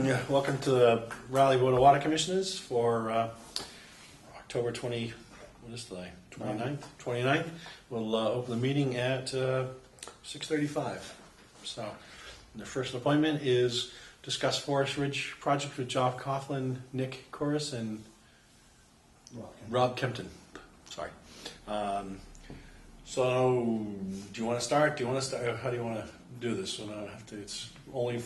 Yeah, welcome to the Raleigh Board of Water Commissioners for October 20, what is today? 29th? 29th. We'll open the meeting at 6:35. So the first appointment is discuss Forest Ridge project with Job Coughlin, Nick Corris, and Rob Kempton. Sorry. So do you want to start? How do you want to do this? We don't have to. It's only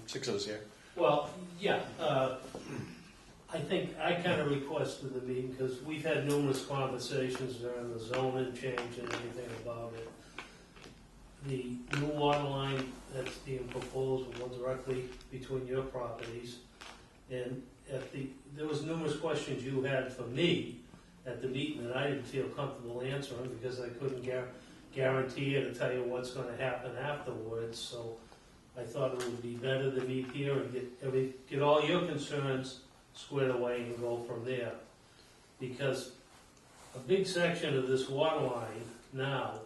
6 of us here. Well, yeah, I think I kind of requested the meeting because we've had numerous conversations during the zoning change and everything about it. The new water line that's being proposed will go directly between your properties. And there was numerous questions you had for me at the meeting that I didn't feel comfortable answering because I couldn't guarantee or to tell you what's going to happen afterwards. So I thought it would be better to meet here and get all your concerns squared away and go from there. Because a big section of this water line now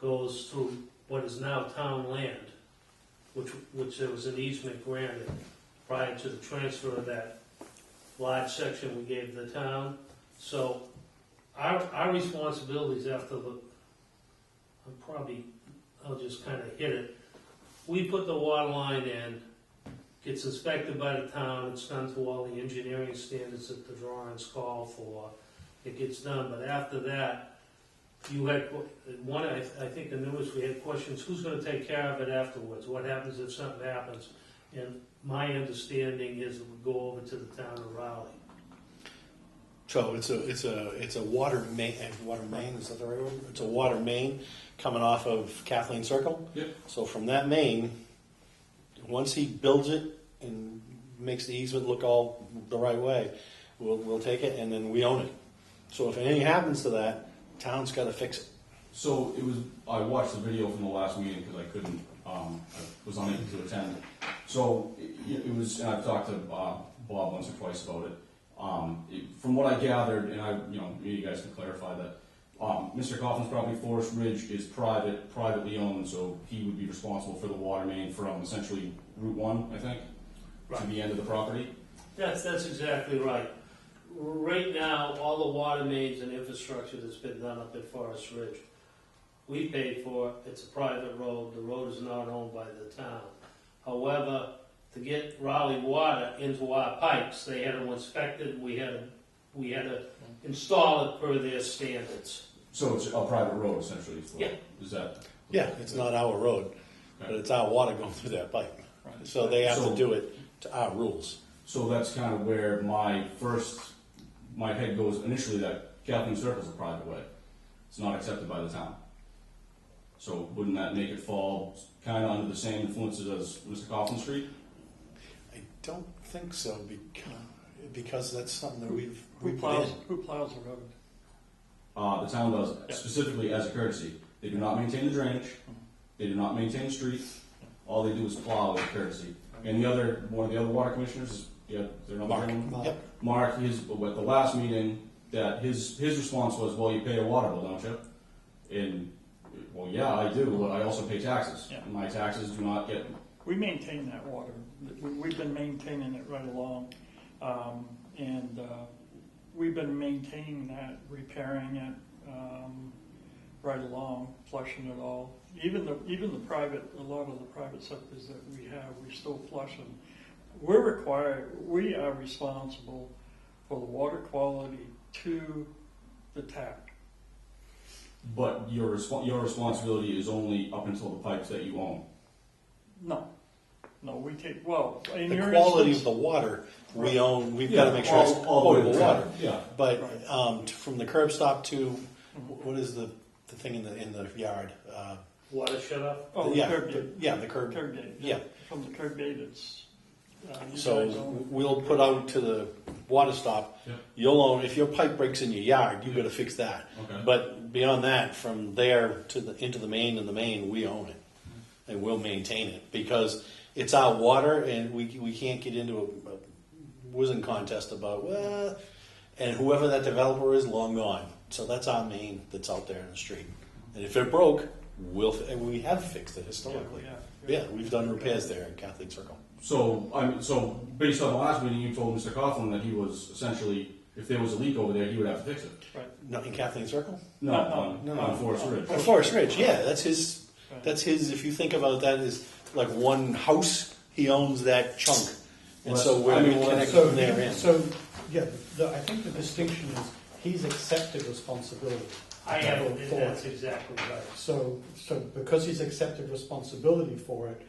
goes through what is now town land, which there was an easement granted prior to the transfer of that large section we gave the town. So our responsibilities after I'll just kind of hit it. We put the water line in, gets inspected by the town, it's done to all the engineering standards that the drawings call for. It gets done, but after that, you had one, I think the newest, we had questions, who's going to take care of it afterwards? What happens if something happens? And my understanding is it would go over to the town of Raleigh. So it's a water main. Is that the right word? It's a water main coming off of Kathleen Circle. Yep. So from that main, once he builds it and makes the easement look all the right way, we'll take it and then we own it. So if anything happens to that, town's got to fix it. So I watched the video from the last meeting because I couldn't, I was unable to attend. So it was, and I've talked to Bob once or twice about it. From what I gathered, and you guys can clarify that, Mr. Coughlin's property, Forest Ridge, is privately owned, so he would be responsible for the water main from essentially Route 1, I think, right, to the end of the property. That's exactly right. Right now, all the water mains and infrastructure that's been done up at Forest Ridge, we paid for. It's a private road. The road is not owned by the town. However, to get Raleigh water into our pipes, they had to inspect it. We had to install it per their standards. So it's a private road, essentially. Yeah. Is that? Yeah, it's not our road, but it's our water going through that pipe. Right. So they have to do it to our rules. So that's kind of where my head goes initially, that Kathleen Circle is a private way. It's not accepted by the town. So wouldn't that make it fall kind of under the same influences as Mr. Coughlin Street? I don't think so because that's something that we Who plows the road? The town does, Yeah. specifically as a courtesy. They do not maintain the drainage. They do not maintain the street. All they do is plow as a courtesy. And one of the other water commissioners is, they're not Mark. one? Yep. Mark, at the last meeting, that his response was, well, you pay a water bill, don't you? And, well, yeah, I do, but I also pay taxes. Yeah. And my taxes do not get... We maintain that water. We've been maintaining it right along. We've been maintaining that, repairing it right along, flushing it all. Even the a lot of the private septics that we have, we still flush them. We are responsible for the water quality to the tap. But your responsibility is only up until the pipes that you own. No, we take, in The your quality instance, of the water we Right. own, we've got to make sure it's potable water. Yeah. But Right. from the curb stop to, what is the thing in the yard? Water shut off. oh, the yeah, curb gate. yeah, the curb. Curb gate. Yeah. From the curb gate, it's. You So guys own it. we'll put out to the water stop. Yeah. You'll own, if your pipe breaks in your yard, you got to fix that. Okay. But beyond that, from there to into the main and the main, we own it, and we'll maintain it because it's our water, and we can't get into a whizzing contest about and whoever that developer is, long gone. So that's our main that's out there in the street, and if it broke, we have fixed it historically. Yeah. Yeah, we've done repairs there at Kathleen Circle. So based on the last meeting, you told Mr. Coughlin that he was essentially, if there was a leak over there, he would have to fix it. Right. Not in Kathleen Circle? No, on Forest Ridge. Oh, Forest Ridge, yeah, that's his. Right. That's his. If you think about that as like one house, he owns that chunk, and Well, so we're I mean, well, connected So, from there in. I think the distinction is he's accepted responsibility. I have, for it. that's exactly right. So because he's accepted responsibility for it,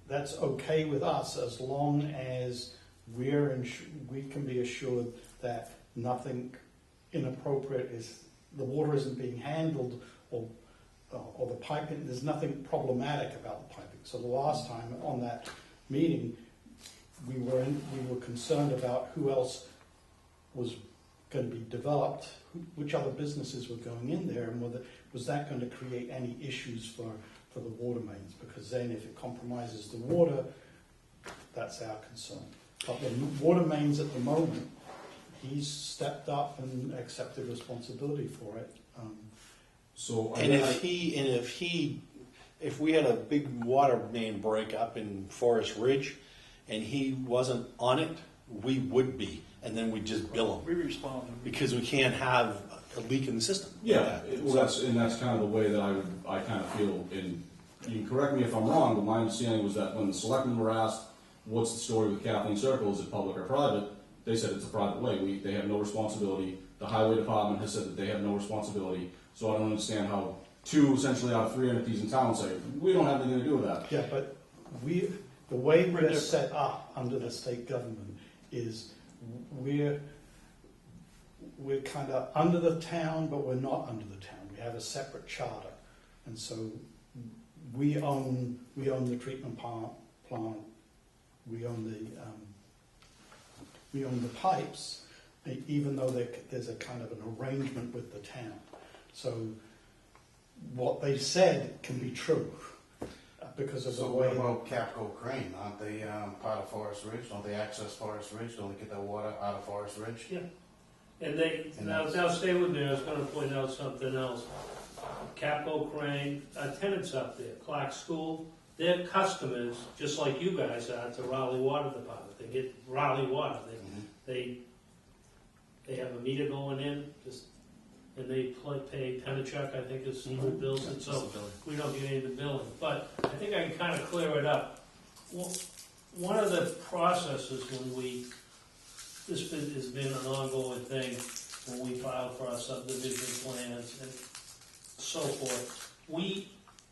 that's okay with us as long as we can be assured that nothing inappropriate the water isn't being handled or the piping, there's nothing problematic about the piping. So the last time on that meeting, we were concerned about who else was going to be developed, which other businesses were going in there, and was that going to create any issues for the water mains? Because then if it compromises the water, that's our concern. But the water mains at the moment, he's stepped up and accepted responsibility for it. If we had a big water main break up in Forest Ridge, and he wasn't on it, we would be, and then we'd just bill him We respond. because we can't have a leak in the system. Yeah, that's kind of the way that I kind of feel, and you can correct me if I'm wrong, but my understanding was that when the selectmen were asked, what's the story with Kathleen Circle, is it public or private, they said it's a private way, they have no responsibility, the highway department has said that they have no responsibility, so I don't understand how essentially out of 3 entities in town say, we don't have anything to do with that. Yeah, but the way we're set up under the state government is we're kind of under the town, but we're not under the town. We have a separate charter, and so we own the treatment plant. We own the pipes, even though there's a kind of an arrangement with the town. So what they said can be true because of So the what way. about Capco Crane? Aren't they part of Forest Ridge? Don't they access Forest Ridge? Don't they get their water out of Forest Ridge? Yeah. And now stay with me, I was gonna point out something else. Capco Crane, tenants up there, Clark School, they're customers, just like you guys are, to Raleigh Water Department. They get Raleigh water. They have a meter going in, and they pay Penachuk, I think is who bills it, so we don't get into billing. But I think I can kind of clear it up. Well, one of the processes this has been an ongoing thing when we file for our subdivision plans and so forth. We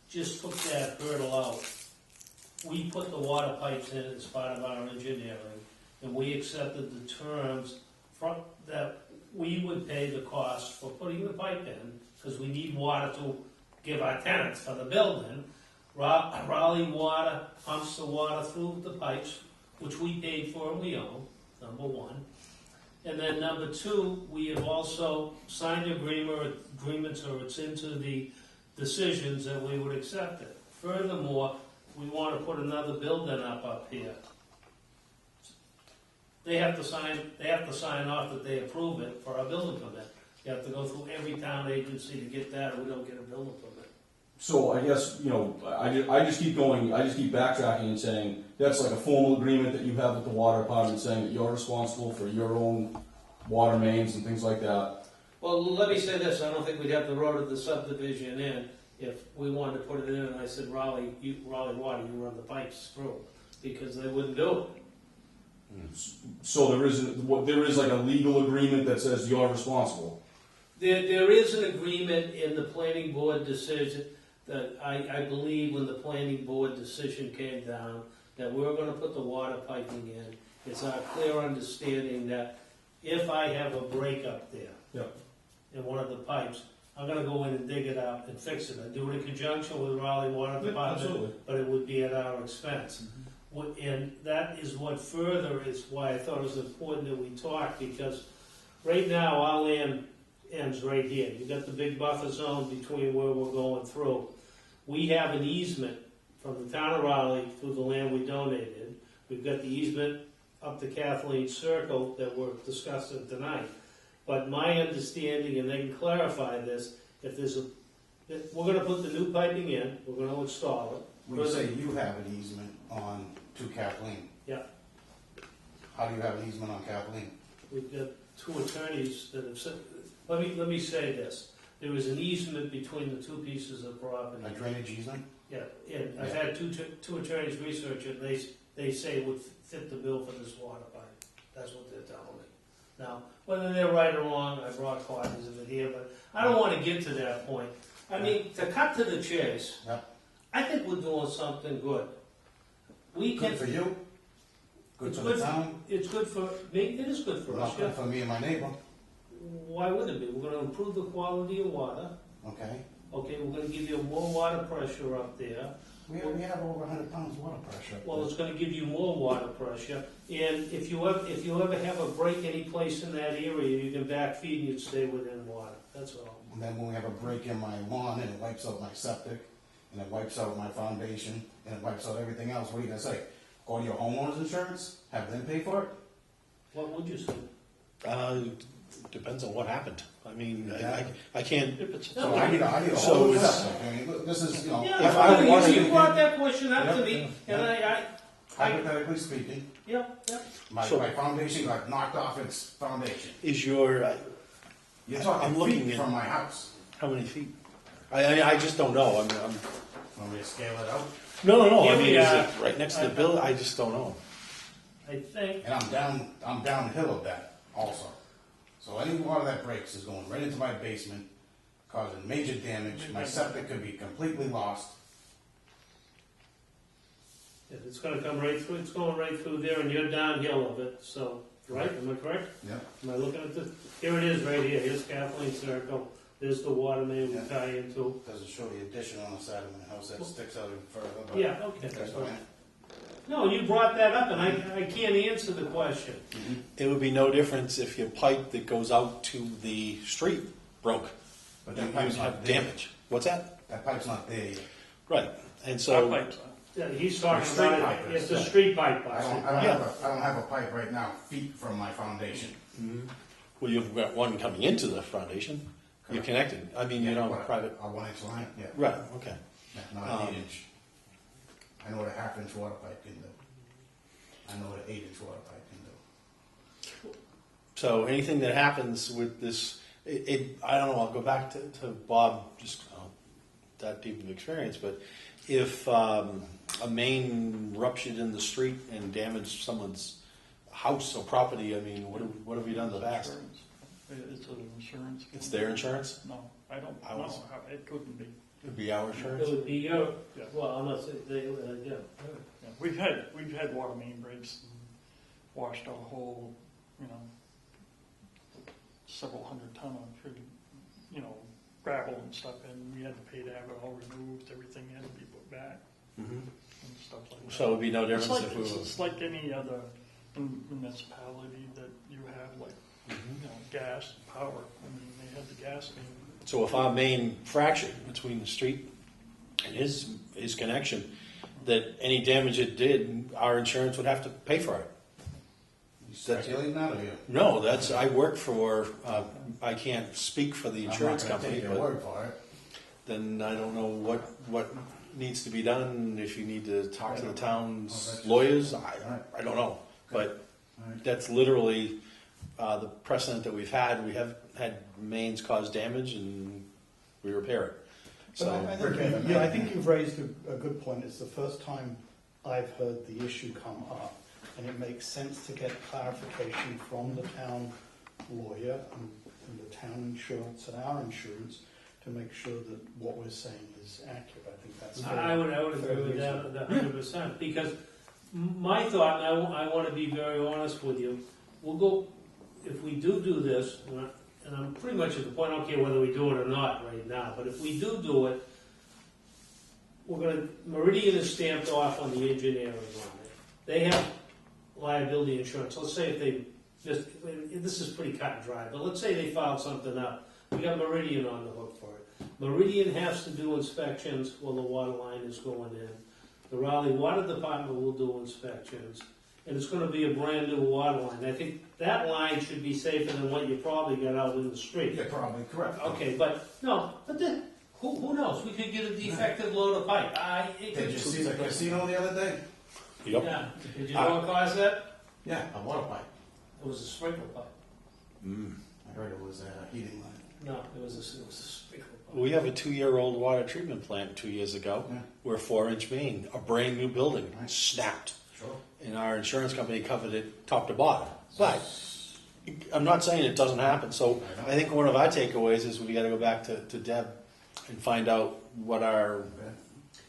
just took that hurdle out. We put the water pipes in as part of our engineering, and we accepted the terms that we would pay the cost for putting the pipe in, because we need water to give our tenants for the building. Raleigh Water pumps the water through the pipes, which we paid for and we own, number one. And then number two, we have also signed agreements, or it's into the decisions that we would accept it. Furthermore, we want to put another building up here. They have to sign off that they approve it for our building permit. You have to go through every town agency to get that, or we don't get a building permit. So I guess, I just keep backtracking and saying, that's like a formal agreement that you have with the water department saying that you're responsible for your own water mains and things like that. Well, let me say this, I don't think we'd have the road of the subdivision in if we wanted to put it in and I said, Raleigh Water, you run the pipes through, because they wouldn't do it. So there is like a legal agreement that says you're responsible. There is an agreement in the planning board decision that I believe when the planning board decision came down, that we're gonna put the water piping in. It's our clear understanding that if I have a break up there Yep. in one of the pipes, I'm gonna go in and dig it out and fix it. I do it in conjunction with Raleigh Water Department, Absolutely. but it would be at our expense. And that is what further is why I thought it was important that we talk, because right now our land ends right here. You've got the big buffer zone between where we're going through. We have an easement from the town of Raleigh through the land we donated. We've got the easement up to Kathleen Circle that we're discussing tonight. But my understanding, and they can clarify this, if we're gonna put the new piping in, we're gonna install it. When you say you have an easement on to Kathleen. Yeah. How do you have an easement on Kathleen? We've got two attorneys that have said, let me say this. There is an easement between the two pieces of property. A drainage easement? Yeah, and I've had two attorneys research it, and they say it would fit the bill for this water pipe. That's what they're telling me. Now, whether they're right or wrong, I brought copies of it here, but I don't want to get to that point. I mean, to cut to the chase, Yep. I think we're doing something good. We can. Good for you? Good It's for good the town? It's good for me, it is good for us, Not yeah. good for me and my neighbor, Why would it be? We're gonna improve the quality of water, okay? okay, we're gonna give you more water pressure up there. We have over 100 pounds water pressure. Well, it's gonna give you more water pressure, and if you ever have a break any place in that area, you can backfeed and you'd stay within water, that's all. And then when we have a break in my lawn and it wipes out my septic, and it wipes out my foundation, and it wipes out everything else, what are you gonna say? Go to your homeowner's insurance, have them pay for it? What would you say? Depends on what happened. I mean, Yeah. I can't, If it's, So I need a So whole it's- septic. I mean, look, this is, you know, Yeah, if I wanted you to brought that question up to Yep, me, and hypothetically speaking, yep, my So- foundation got knocked off its foundation. is your, You're I'm talking looking feet at- from my house. how many feet? I just don't know. I'm, Want me to scale it out? no, Here I we mean, is are. it right next to the building? I just don't know. I think, And I'm downhill of that also. So any water that breaks is going right into my basement, causing major damage. My septic could be completely lost. if it's gonna come right through, it's going right through there, and you're downhill of it, so, right, am I correct? Yep. Am I looking at this? Here it is, right here, here's Kathleen Circle, there's the water main we Yeah. tie into. Doesn't show the addition on the side of my house that sticks out even further. But Yeah, okay. That's fine. No, you brought that up, and I can't answer the question. It would be no difference if your pipe that goes out to the street broke. But You that pipe's would have not there. damage. What's that? That pipe's not there yet. Right. And our so, pipes are. Yeah, he's talking The street about pipe it, is, it's the yeah. street pipe, I Buster. don't have a pipe right now, feet from my foundation. well, you've got one coming into the foundation. You're Correct. connected. I mean, you know, What, private. A 1 inch line, yeah. Right. Okay. Yeah, not an Um, 8 inch. I know what a 1/2 inch water pipe can do. I know what an 8 inch water pipe can do. So anything that happens with this, I don't know. I'll go back to Bob. Just that deep of experience, but if a main ruptured in the street and damaged someone's house or property, I mean, what have we done in the past? Insurance. It's an insurance. It's their insurance. No, I don't I know was- how, it couldn't be. It'd be our It insurance. would be your, Yeah. well, unless they, yeah. Yeah, we've had water main breaks and washed our whole, several hundred ton of, gravel and stuff, and we had to pay to have it all removed, everything had to be put back Mhm. and stuff like that. So it'd be no It's difference like, if we were. it's like any other municipality that you have, like, gas and power. I mean, they had the gas main. So if our main fractured between the street and his connection, that any damage it did, our insurance would have to pay for it. You speculating that or you? No, that's, I work for, I can't speak for the insurance I'm not company, gonna take your but word for it. then I don't know what needs to be done, if you need to talk to the town's Okay. lawyers, Alright. I don't know. But Alright. that's literally the precedent that we've had. We have had mains cause damage and we repair it. But So, I think you've raised a good point. It's the first time I've heard the issue come up, and it makes sense to get clarification from the town lawyer and the town insurance and our insurance to make sure that what we're saying is accurate. I think that's I would agree with that 100%, because my thought, and I want to be very honest with you, we'll go, if we do this, and I'm pretty much at the point, I don't care whether we do it or not right now, but if we do it, we're gonna, Meridian is stamped off on the engineering on it. They have liability insurance. Let's say if they, this is pretty cut and dry, but let's say they filed something up. We got Meridian on the hook for it. Meridian has to do inspections while the water line is going in. The Raleigh Water Department will do inspections, and it's gonna be a brand new water line. I think that line should be safer than what you probably got out in the street. You're probably correct. Okay, but then, who knows? We could get a defective load of pipe. Did you see the casino the other day? Yep. Yeah, did you know what caused that? Yeah, a water pipe. It was a sprinkler pipe. Mm. I heard it was a heating line. No, it was a sprinkler pipe. We have a 2-year-old water treatment plant 2 years ago. Yeah. We're a 4-inch main, a brand new building, Right. snapped. Sure. And our insurance company covered it top to bottom. But I'm not saying it doesn't happen. So I think one of our takeaways is we got to go back to Deb and find out what our,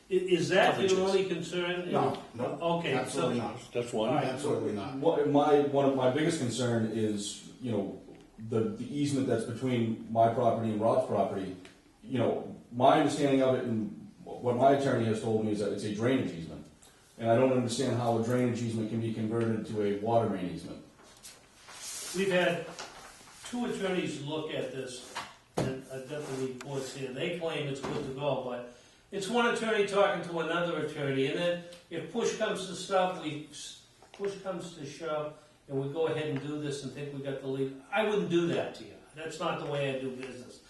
Is that Coverage your is. only concern? No, no, Okay, absolutely so, not. that's one. Absolutely not. One of my biggest concern is, the easement that's between my property and Rod's property. My understanding of it and what my attorney has told me is that it's a drainage easement. And I don't understand how a drainage easement can be converted into a water main easement. we've had 2 attorneys look at this, and I've got the reports here. They claim it's good to go, but it's one attorney talking to another attorney, and then if push comes to shove, and we go ahead and do this and think we got the lead, I wouldn't do that to you. That's not the way I do business.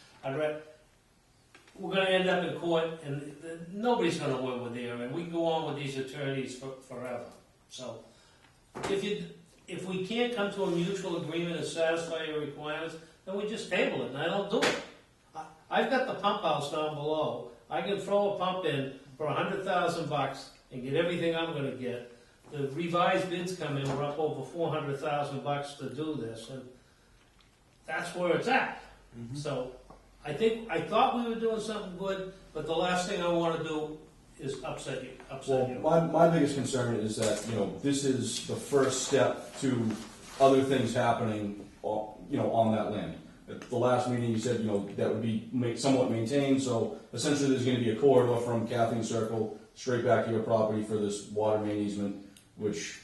We're gonna end up in court, and nobody's gonna win with here, and we can go on with these attorneys forever. So, if we can't come to a mutual agreement and satisfy your requirements, then we just table it, and I don't do it. I've got the pump house down below. I can throw a pump in for $100,000 and get everything I'm gonna get. The revised bids come in, we're up over $400,000 to do this, and that's where it's at. So, I thought we were doing something good, but the last thing I wanna do is upset you. My biggest concern is that, this is the first step to other things happening, on that land. At the last meeting, you said, that would be somewhat maintained, so essentially there's gonna be a corridor from Cathleen Circle straight back to your property for this water main easement, which,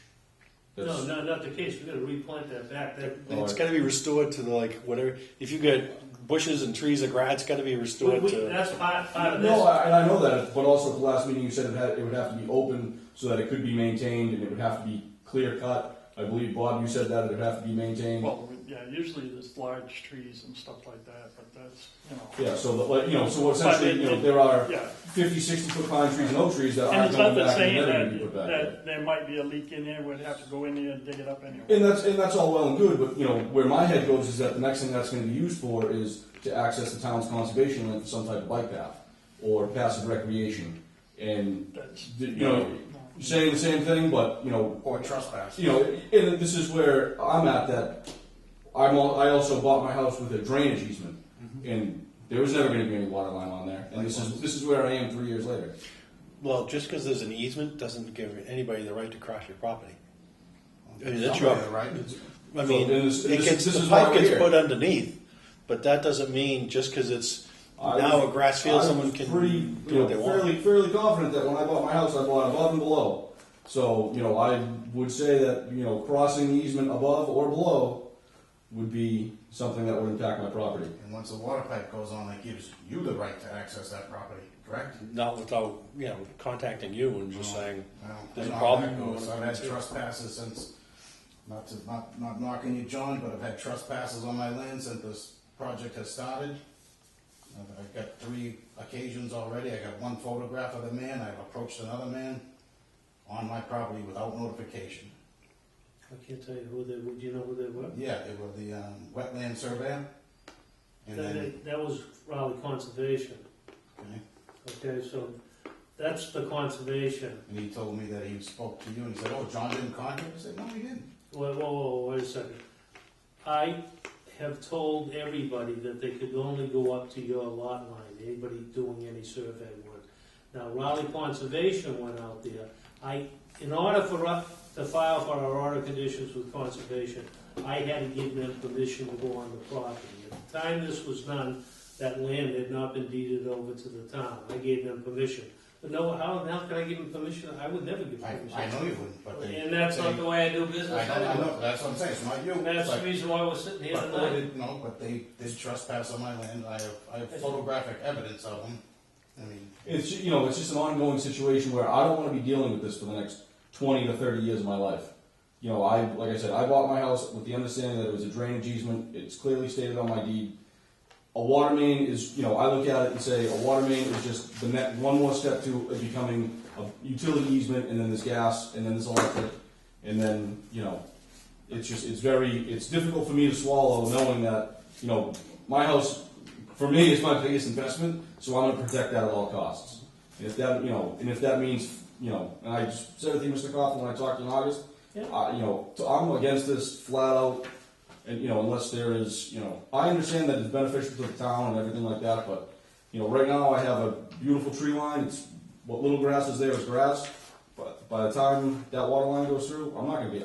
that's. No, not the case, we gotta replant that back there. It's got to be restored to whatever. If you get bushes and trees and grass, it's got to be restored to. That's part of this. No, and I know that, but also at the last meeting, you said it would have to be open so that it could be maintained, and it would have to be clear cut. I believe, Bob, you said that it would have to be maintained. Well, yeah, usually there's large trees and stuff like that, but that's, Yeah, so essentially, there are Yeah, 50, 60-foot pine trees and oak trees that and aren't it's going nothing back and saying never going to be put back. that there might be a leak in there, we'd have to go in there and dig it up anyway. And that's all well and good, but where my head goes is that the next thing that's going to be used for is to access the town's conservation land for some type of bike path or passive recreation. And That's, saying the same thing, but Or trespass. and this is where I'm at. That I also bought my house with a drainage easement, and there was never going to be any water line on there. And this is where I am 3 years later. Well, just because there's an easement doesn't give anybody the right to cross your property. I mean, that's Somebody, your- right? I mean, this the is why pipe we're gets here. put underneath, but that doesn't mean just because it's now a grass field, someone can do what they want. fairly confident that when I bought my house, I bought above and below. So, I would say that, crossing the easement above or below would be something that would impact my property. And once the water pipe goes on, that gives you the right to access that property, correct? Not without, contacting you and just saying, Well, There's a I know problem, how that we goes. wanna I've had fix it. trespasses since, not knocking you, John, but I've had trespasses on my land since this project has started. I've got 3 occasions already. I got 1 photograph of the man. I've approached another man on my property without notification. I can't tell you who they were, do you know who they were? Yeah, they were the wetland surveyor. And then, That was Raleigh Conservation, okay, okay, so that's the conservation. and he told me that he spoke to you and he said, "Oh, John didn't contact you?" I said, "No, he didn't." Wait a second. I have told everybody that they could only go up to your lot line, anybody doing any survey work. Now, Raleigh Conservation went out there. In order for us to file for our order conditions with Conservation, I had to give them permission to go on the property. At the time this was done, that land had not been deeded over to the town. I gave them permission. But no, how the hell can I give them permission? I would never give permission. I know you wouldn't, but they. And that's not the way I do business. I know, that's what I'm saying, it's not you. And that's but- the reason why we're sitting here But tonight. but they did trespass on my land. I have photographic evidence of them. I mean, It's just an ongoing situation where I don't want to be dealing with this for the next 20 to 30 years of my life. Like I said, I bought my house with the understanding that it was a drainage easement. It's clearly stated on my deed. A water main is, I look at it and say a water main is just one more step to it becoming a utility easement, and then there's gas, and then there's electric, and then, it's difficult for me to swallow knowing that, my house, for me, is my biggest investment, so I'm gonna protect that at all costs. And if that means, and I just said it to Mr. Coughlin when I talked in August, Yeah. I'm against this flat out, and, unless there is, I understand that it's beneficial to the town and everything like that, but, right now I have a beautiful tree line, what little grass is there is grass, but by the time that water line goes through, I'm not gonna be,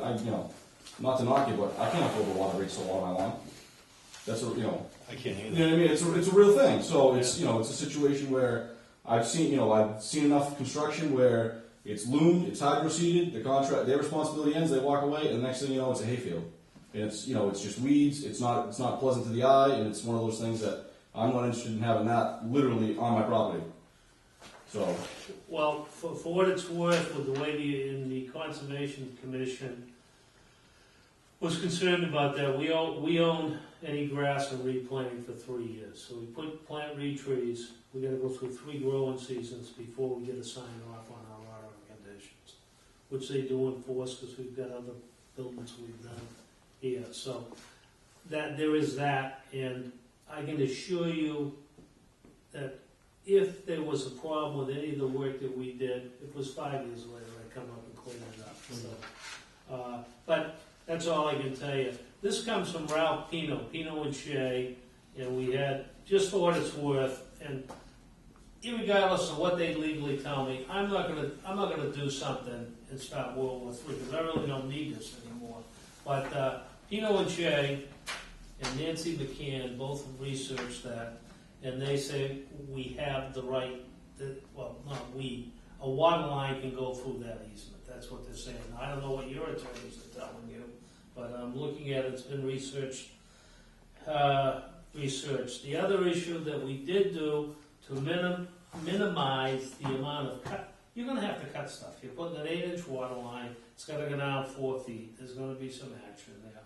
not to knock you, but I can't afford the water rates to water my lawn. That's what, I can't you either. know what I mean? It's a real thing. So it's it's a situation where I've seen enough construction where it's loomed, it's hydro seeded, their responsibility ends, they walk away, and the next thing you know, it's a hayfield. And it's just weeds. It's not pleasant to the eye, and it's one of those things that I'm not interested in having that literally on my property. So Well, for what it's worth, with the way the Conservation Commission was concerned about that, we own any grass and replanting for 3 years. So we plant re-trees, we gotta go through 3 growing seasons before we get a sign off on our watering conditions, which they do enforce because we've got other buildings we've done here. So that there is that, and I can assure you that if there was a problem with any of the work that we did, it was 5 years later, I'd come up and clean it up. So, but that's all I can tell you. This comes from Ralph Pino and Shea, and we had, just for what it's worth, and irregardless of what they legally tell me, I'm not gonna do something and start World War III, because I really don't need this anymore. But Pino and Shea and Nancy McCann both researched that, and they say we have the right, not we, a water line can go through that easement. That's what they're saying. Now, I don't know what your attorneys are telling you, but I'm looking at it, it's been researched. The other issue that we did do to minimize the amount of cut, you're gonna have to cut stuff. You're putting an 8-inch water line, it's gotta go down 4 feet, there's gonna be some action there.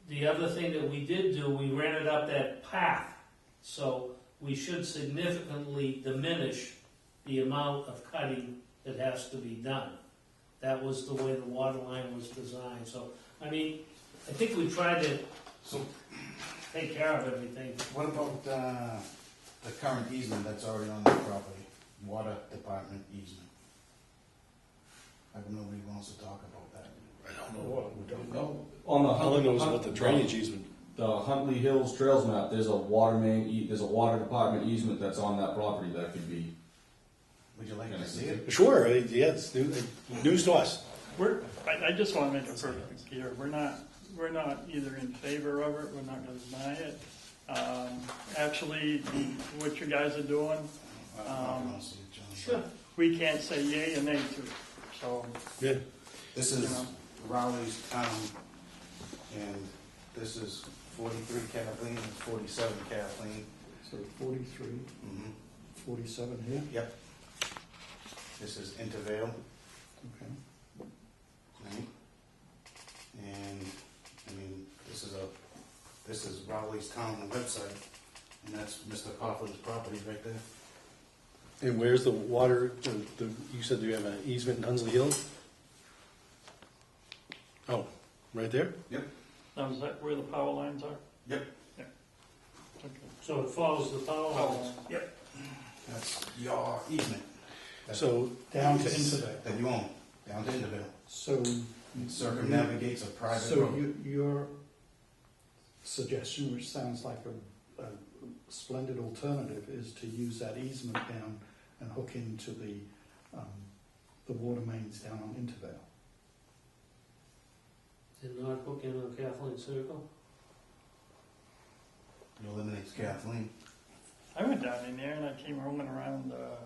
The other thing that we did do, we rented up that path, so we should significantly diminish the amount of cutting that has to be done. That was the way the water line was designed. So, I mean, I think we tried to take care of everything. What about the current easement that's already on the property? Water department easement. I hope nobody wants to talk about that. I don't know. We don't know. on the All I know is about the drainage easement. the Huntley Hills Trails map, there's a there's a water department easement that's on that property that could be. Would you like to see it? Sure, yeah, it's news to us. I just want to make it perfect clear. We're not either in favor of it. We're not going to deny it. Actually, what you guys are doing, I don't see it, John. Sure. we can't say yay or nay to. So, Yeah. This is Raleigh's town, and this is 43 Kathleen and 47 Kathleen. So 43, Mm-hmm. 47 here. Yep. This is Intervale, Okay. right? And I mean, this is Raleigh's town website, and that's Mr. Coughlin's property right there. And where's the water, you said you have an easement in Hunsley Hills? Oh, right there? now is that where the power lines are? Yep. Okay. So it follows the power lines. Yep. That's your easement. So, Down to Intervale. That you own, down to Intervale. So, It circumnavigates a private so road. your suggestion, which sounds like a splendid alternative, is to use that easement down and hook into the water mains down on Intervale. And not hook in on Kathleen Circle? It eliminates Kathleen. I went down in there and I came roaming around the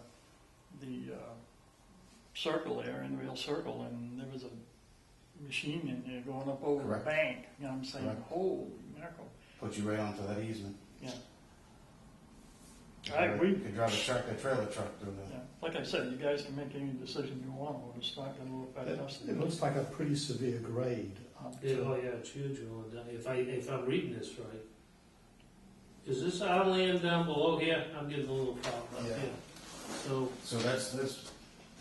circle there, in real circle, and there was a machine in there going up over Correct. the bank. You know what I'm saying? Correct. Holy mackerel. Puts you right onto that easement. Yeah. You could drive a trailer truck through there. Yeah. Like I said, you guys can make any decision you want. We're just not going to look at us. It looks like a pretty severe grade up Yeah, oh to. yeah, it's huge going down. If I'm reading this right. Is this our land down below here? I'm getting a little problem up Yeah. here. So, So that's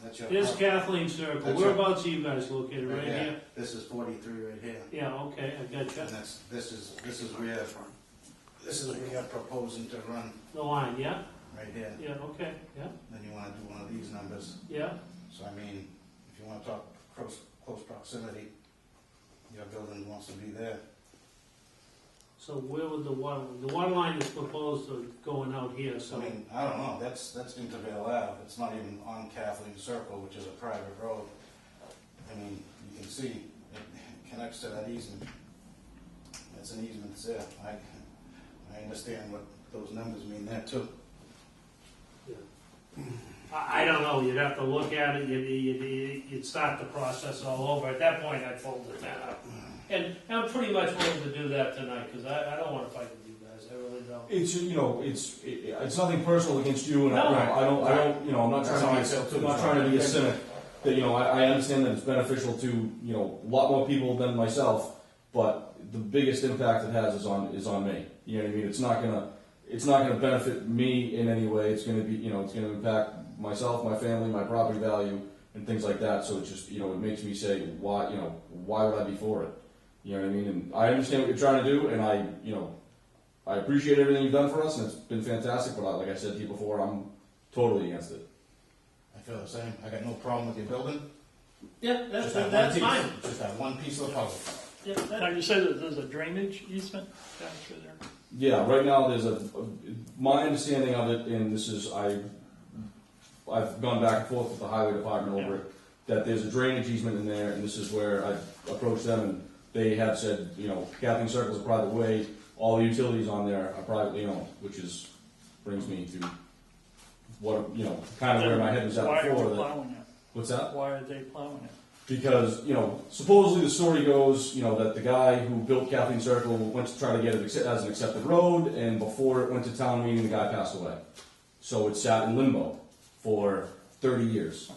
That's your. Here's Kathleen Circle, That's whereabouts are you guys located, right here? This is 43 right here. Yeah, okay, I got you. And this is where you're proposing to run, The line, yeah, right here. yeah, okay, yeah, Then you wanna do one of these numbers. yeah. So I mean, if you wanna talk close proximity, your building wants to be there. So where would the water line is proposed to going out here, So so, I mean, I don't know, that's Intervale Ave, it's not even on Kathleen Circle, which is a private road. I mean, you can see, it connects to that easement. That's an easement that's there. I understand what those numbers mean there too. I don't know, you'd have to look at it, you'd start the process all over. At that point, I'd fold it down. And I'm pretty much willing to do that tonight, because I don't want to fight with you guys, I really don't. It's, you know, it's nothing personal against you, and No. I don't, you know, I'm not That's how I trying feel to too. be, I'm not trying to be a cynic. That, you know, I understand that it's beneficial to, you know, a lot more people than myself, but the biggest impact it has is on me. You know what I mean? It's not gonna benefit me in any way. It's gonna be, you know, it's gonna impact myself, my family, my property value, and things like that. So it just, you know, it makes me say, why would I be for it? You know what I mean? And I understand what you're trying to do, and I appreciate everything you've done for us, and it's been fantastic. But like I said to you before, I'm totally against it. I feel the same. I got no problem with your building. Yeah, that's Just that that's one piece. fine. Just that one piece of the puzzle. Yeah, Now, that- you say that there's a drainage easement down through there? Yeah, right now there's my understanding of it, and this is I've gone back and forth with the highway department over it, that there's a drainage easement in there, and this is where I approached them, and they have said, you know, Kathleen Circle is a private way, all the utilities on there are privately owned, which brings me to what, you know, kind of where my head was at Why are before. they That, plowing it? what's that? Why are they plowing it? Because, you know, supposedly the story goes, you know, that the guy who built Kathleen Circle went to try to get it as an accepted road, and before it went to town meeting, the guy passed away. So it sat in limbo for 30 years.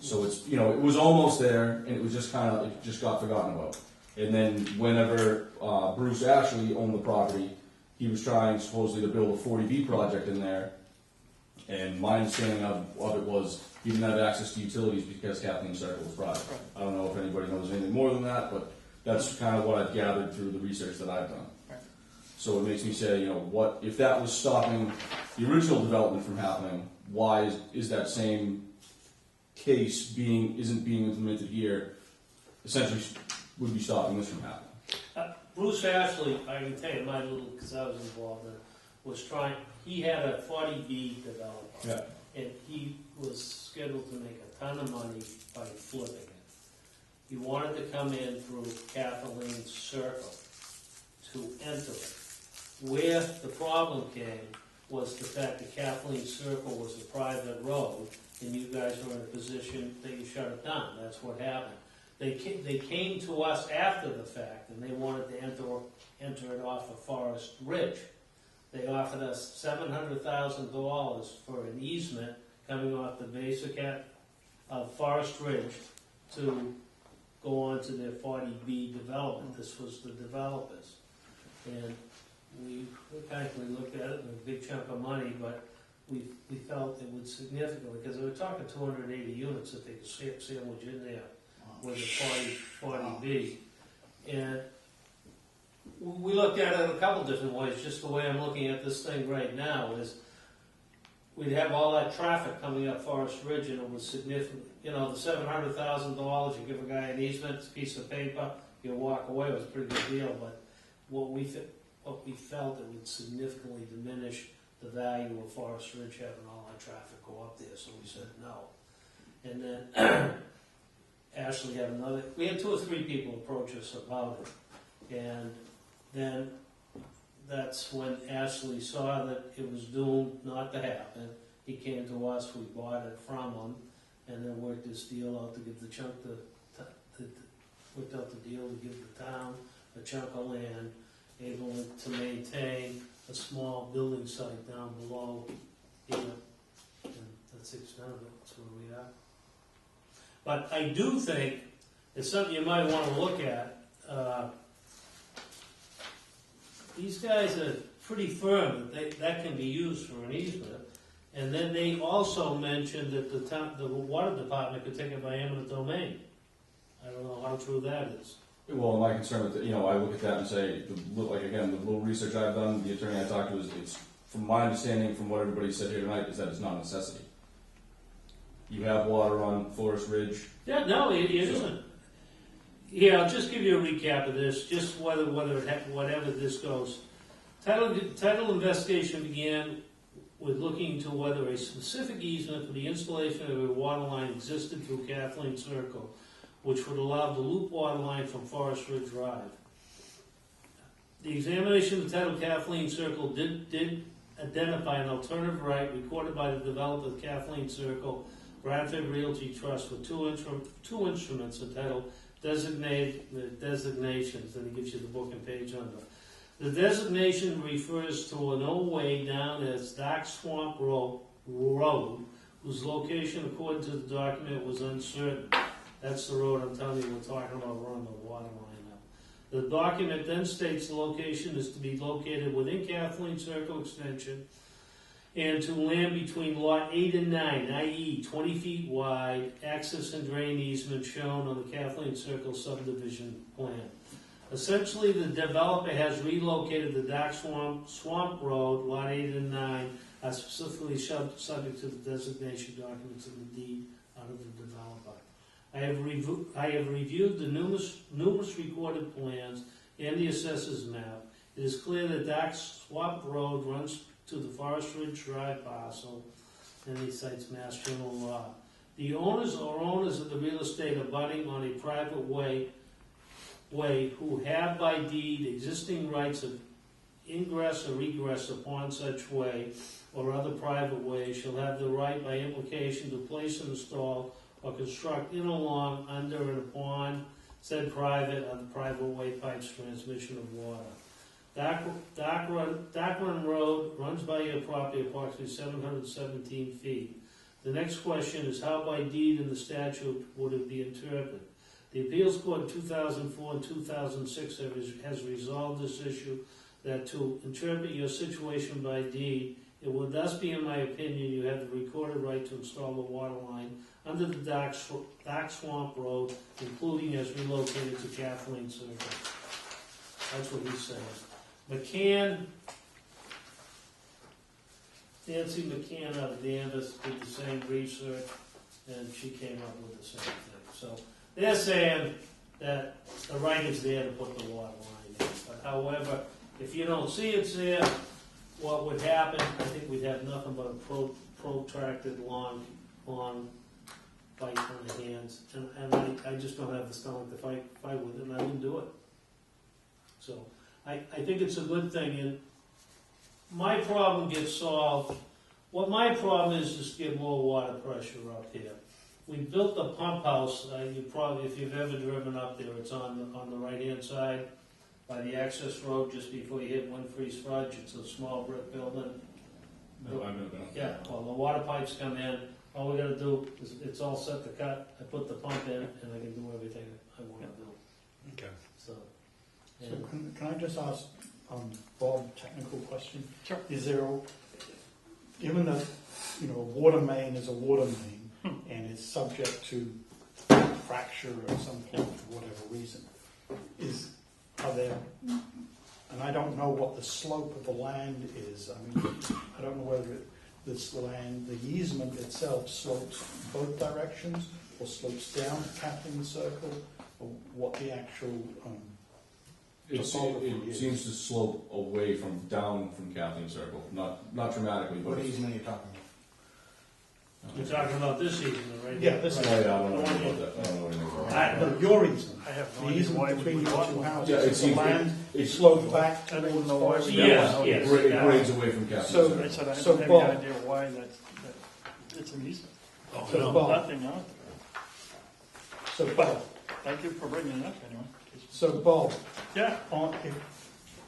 So it's, you know, it was almost there, and it was just it just got forgotten about. And then whenever Bruce Ashley owned the property, he was trying supposedly to build a 40B project in there, and my understanding of it was he didn't have access to utilities because Kathleen Circle was private. Right. I don't know if anybody knows anything more than that, but that's kind of what I've gathered through the research that I've done. Right. So it makes me say, you know, what if that was stopping the original development from happening? Why is that same case isn't being implemented here? Essentially, would be stopping this from happening. Bruce Ashley, I can tell you, my little, because I was involved in it, was he had a 40B developer. Yeah. And he was scheduled to make a ton of money by flipping it. He wanted to come in through Kathleen Circle to enter it. Where the problem came was the fact that Kathleen Circle was a private road, and you guys were in a position that you shut it down. That's what happened. They came to us after the fact, and they wanted to enter it off of Forest Ridge. They offered us $700,000 for an easement coming off the basic of Forest Ridge to go on to their 40B development. This was the developers. And we kindly looked at it, a big chunk of money, but we felt it would significantly, because they were talking 280 units that they could sandwich in there with a 40B. And we looked at it a couple different ways. Just the way I'm looking at this thing right now is we'd have all that traffic coming up Forest Ridge, and it was significant. You know, the $700,000, you give a guy an easement, a piece of paper, you walk away, it was a pretty good deal. But what we felt it would significantly diminish the value of Forest Ridge having all that traffic go up there, so we said no. And then Ashley had we had 2 or 3 people approach us about it. And then that's when Ashley saw that it was doomed not to happen. He came to us, we bought it from him, and then worked this deal out to give the chunk worked out the deal to give the town a chunk of land, able to maintain a small building site down below here. And that's the extent of it, that's where we are. But I do think it's something you might want to look at. These guys are pretty firm that can be used for an easement, And then they also mentioned that the water department could take it by eminent domain. I don't know how true that is. Well, my concern with, I look at that and say, like again, the little research I've done, the attorney I talked to, it's, from my understanding, from what everybody said here tonight, is that it's not a necessity. You have water on Forest Ridge. Yeah, no, it isn't. Here, I'll just give you a recap of this, just whatever this goes. Title investigation began with looking into whether a specific easement for the installation of a water line existed through Kathleen Circle, which would allow the loop water line from Forest Ridge Drive. The examination of the title Kathleen Circle did identify an alternative right recorded by the developer of Kathleen Circle, Bradford Realty Trust, with two instruments entitled designations, and it gives you the book and page number. The designation refers to an old way down as Dark Swamp Road, whose location, according to the document, was uncertain. That's the road I'm telling you we're talking about running the water line up. The document then states the location is to be located within Kathleen Circle Extension and to land between Lot 8 and 9, i.e. 20 feet wide, access and drain easement shown on the Kathleen Circle subdivision plan. Essentially, the developer has relocated the Dark Swamp Road, Lot 8 and 9, are specifically subject to the designation documents of the deed out of the developer. I have reviewed the numerous recorded plans and the assessor's map. It is clear that Dark Swamp Road runs to the Forest Ridge Drive parcel, and he cites Mass General Law. The owners or owners of the real estate abutting on a private way who have by deed existing rights of ingress or egress upon such way or other private way shall have the right by implication to place and install or construct in, along, under, and upon said private or the private way pipes transmission of water. Dark Run Road runs by your property approximately 717 feet. The next question is how by deed in the statute would it be interpreted? The appeals court in 2004 and 2006 has resolved this issue that to interpret your situation by deed, it would thus be, in my opinion, you have the recorded right to install the water line under the Dark Swamp Road, including as relocated to Kathleen Circle. That's what he's saying. Nancy McCann out of Danvers did the same research, and she came up with the same thing. So they're saying that the right is there to put the water line in. But however, if you don't see it's there, what would happen, I think we'd have nothing but a protracted long fight on the hands. And I just don't have the stomach to fight with it, and I wouldn't do it. So I think it's a good thing, and my problem gets solved. What my problem is to get more water pressure up here. We built the pump house. You probably, if you've ever driven up there, it's on the right-hand side by the access road just before you hit Winfrey's Fudge. It's a small brick building. No, I've never been up there. Yeah, well, the water pipes come in. All we got to do is it's all set to cut. I put the pump in, and I can do everything I want to do. Okay. So. So can I just ask Bob a technical question? Sure. Is there, given that a water main is a water main and is subject to fracture at some point for whatever reason, are there? And I don't know what the slope of the land is. I mean, I don't know whether this land, the easement itself, slopes both directions or slopes down to Kathleen Circle, or what the actual. It seems to slope away down from Kathleen Circle, not dramatically, but What easement are you talking about? You're talking about this easement, right? Yeah, this Oh, is yeah, I don't know anything about that. I don't know anything about that. no, your easement. I have no The idea easement why between we your want two one. houses. Yeah, it the seems land it slopes back I don't towards know why Forest we Ridge. Yes, don't. yes. It grades away from Kathleen So- Circle. I said I So, don't have Bob- any idea why that it's an easement. Oh, So, no. Bob, Nothing out there. so Bob, Thank you for bringing it up anyway. Yeah,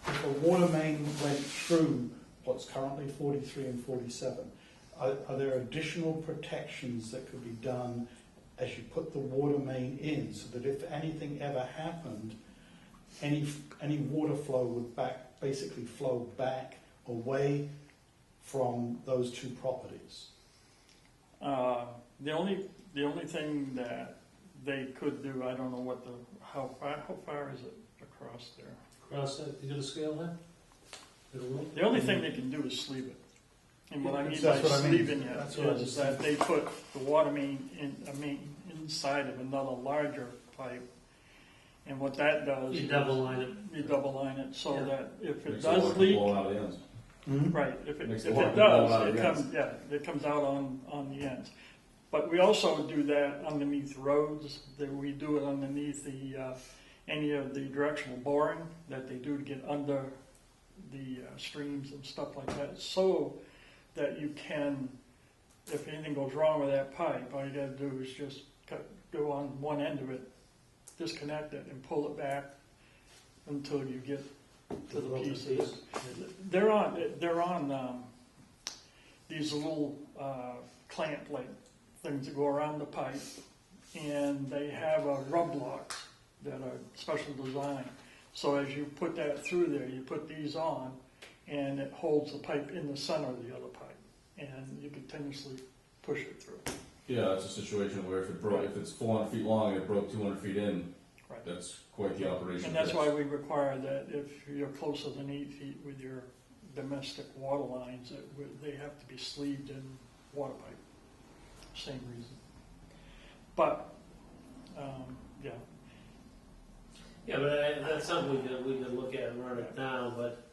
if a water main went through what's currently 43 and 47, are there additional protections that could be done as you put the water main in, so that if anything ever happened, any water flow would basically flow back away from those two properties? The only thing that they could do, I don't know what how far is it across there? Cross that, you got a scale there? Got a rule? The only thing they can do is sleeve it. And what I mean by That's what I mean. sleeving it That's what I is was that they put the water main inside of another larger pipe. And what that does You is double line it. you double line it so Yeah. that if it Makes does water leak, blow out of the ends. right, if Makes it the water blow out does, of it the comes, ends. it comes out on the ends. But we also do that underneath roads, that we do it underneath any of the directional boring that they do to get under the streams and stuff like that, so that you can, if anything goes wrong with that pipe, all you gotta do is just go on one end of it, disconnect it, and pull it back until you get to the pieces. They're on these little clamp like things that go around the pipe, and they have rub locks that are special design. So as you put that through there, you put these on, and it holds the pipe in the center of the other pipe, and you continuously push it through. Yeah, that's a situation where if it's 400 feet long and it broke 200 feet in, Right. that's quite the operation. And that's why we require that if you're closer than 8 feet with your domestic water lines, they have to be sleeved in water pipe. Same reason. But, yeah. Yeah, but that's something we could look at and run it down, but,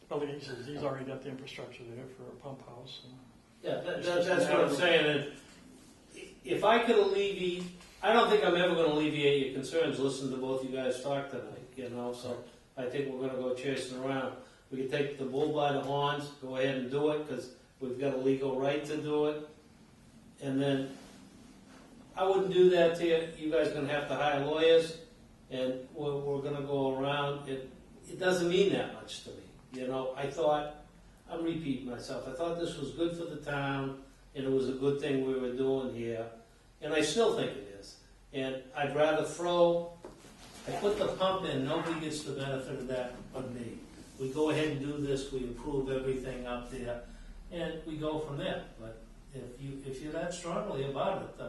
Well, he says he's already got the infrastructure there for a pump house. And yeah, that's what I'm saying, and if I could alleviate, I don't think I'm ever gonna alleviate your concerns, listening to both you guys talk tonight, you know, so I think we're gonna go chasing around. We can take the bull by the horns, go ahead and do it, because we've got a legal right to do it, and then I wouldn't do that to you, you guys are gonna have to hire lawyers, and we're gonna go around, it doesn't mean that much to me, you know, I'm repeating myself, I thought this was good for the town, and it was a good thing we were doing here, and I still think it is. And I'd rather I put the pump in, nobody gets the benefit of that but me. We go ahead and do this, we improve everything up there, and we go from there. But if you're that strongly about it,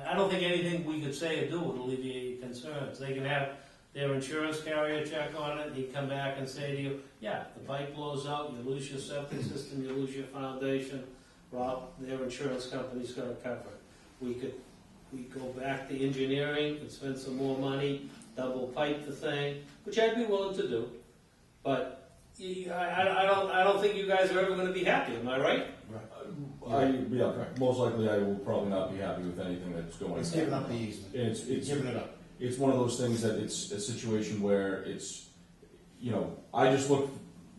I don't think anything we could say or do would alleviate your concerns. They can have their insurance carrier check on it, he'd come back and say to you, yeah, the pipe blows out, you lose your septic system, you lose your foundation, well, their insurance company's gonna cover it. We go back to engineering and spend some more money, double pipe the thing, which I'd be willing to do. But I don't think you guys are ever gonna be happy, am I right? Most likely I will probably not be happy with anything that's going. It's giving up the easement. It's Giving it up. It's one of those things that it's a situation where I just look,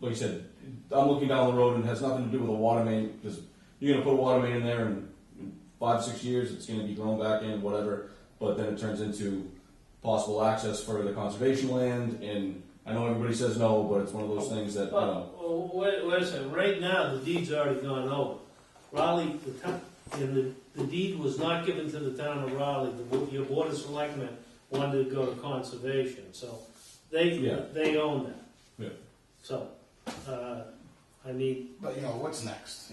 like you said, I'm looking down the road and it has nothing to do with a water main, because you're gonna put a water main in there and in 5-6 years it's gonna be grown back in, whatever, but then it turns into possible access for the conservation land, and I know everybody says no, but it's one of those things that, Wait a second, right now, the deed's already gone over. Raleigh, the deed was not given to the town of Raleigh, your board of selectmen wanted to go to conservation, so they own that. Yeah. So, But what's next,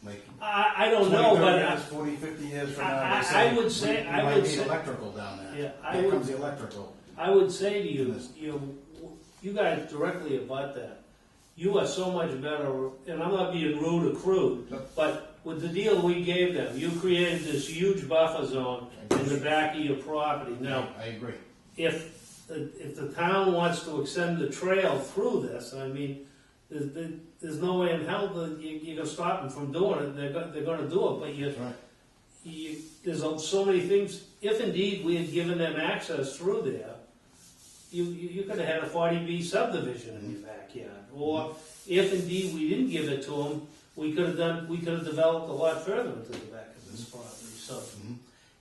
like? I don't know, 20, 30 but years, 40, 50 years from now, I they say, would say- we I might would need say- electrical down there. Yeah, Here comes the electrical. I would say to you, you guys directly about that. You are so much better, and I'm not being rude or crude, but with the deal we gave them, you created this huge buffer zone in the back of your property. Now, I agree. if the town wants to extend the trail through this, I mean, there's no way in hell that you can stop them from doing it. They're going to do it, but Right. there's so many things. If indeed we had given them access through there, you could have had a 40B subdivision in your backyard. Or if indeed we didn't give it to them, we could have developed a lot further into the back of this property. So,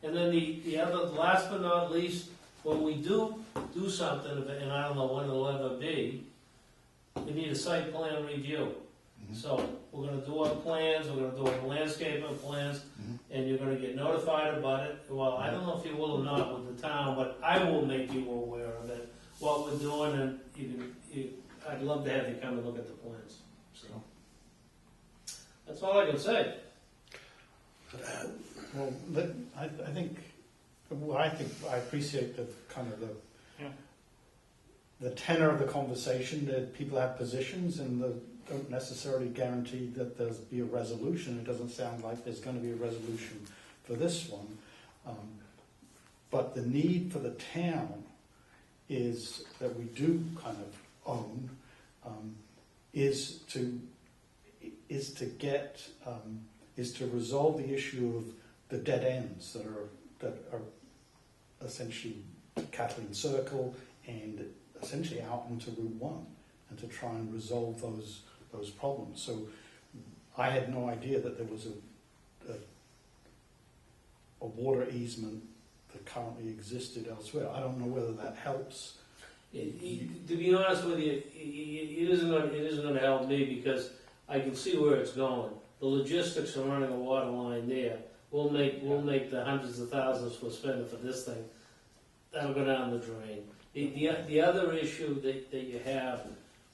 and then the other, last but not least, when we do something, and I don't know when it'll ever be, we need a site plan review. So we're gonna do our plans, we're gonna do our landscaping plans, and you're gonna get notified about it. Well, I don't know if you will or not with the town, but I will make you aware of it, what we're doing, and I'd love to have you come and look at the plans. So, That's all I can say. Well, I think, I appreciate the kind of Yeah. the tenor of the conversation, that people have positions and don't necessarily guarantee that there'll be a resolution. It doesn't sound like there's going to be a resolution for this one. But the need for the town is, that we do kind of own, is to resolve the issue of the dead ends that are essentially Kathleen Circle and essentially out into Route 1, and to try and resolve those problems. So I had no idea that there was a water easement that currently existed elsewhere. I don't know whether that helps. To be honest with you, it isn't going to help me, because I can see where it's going. The logistics of running a water line there will make the hundreds of thousands we're spending for this thing, that'll go down the drain. The other issue that you have,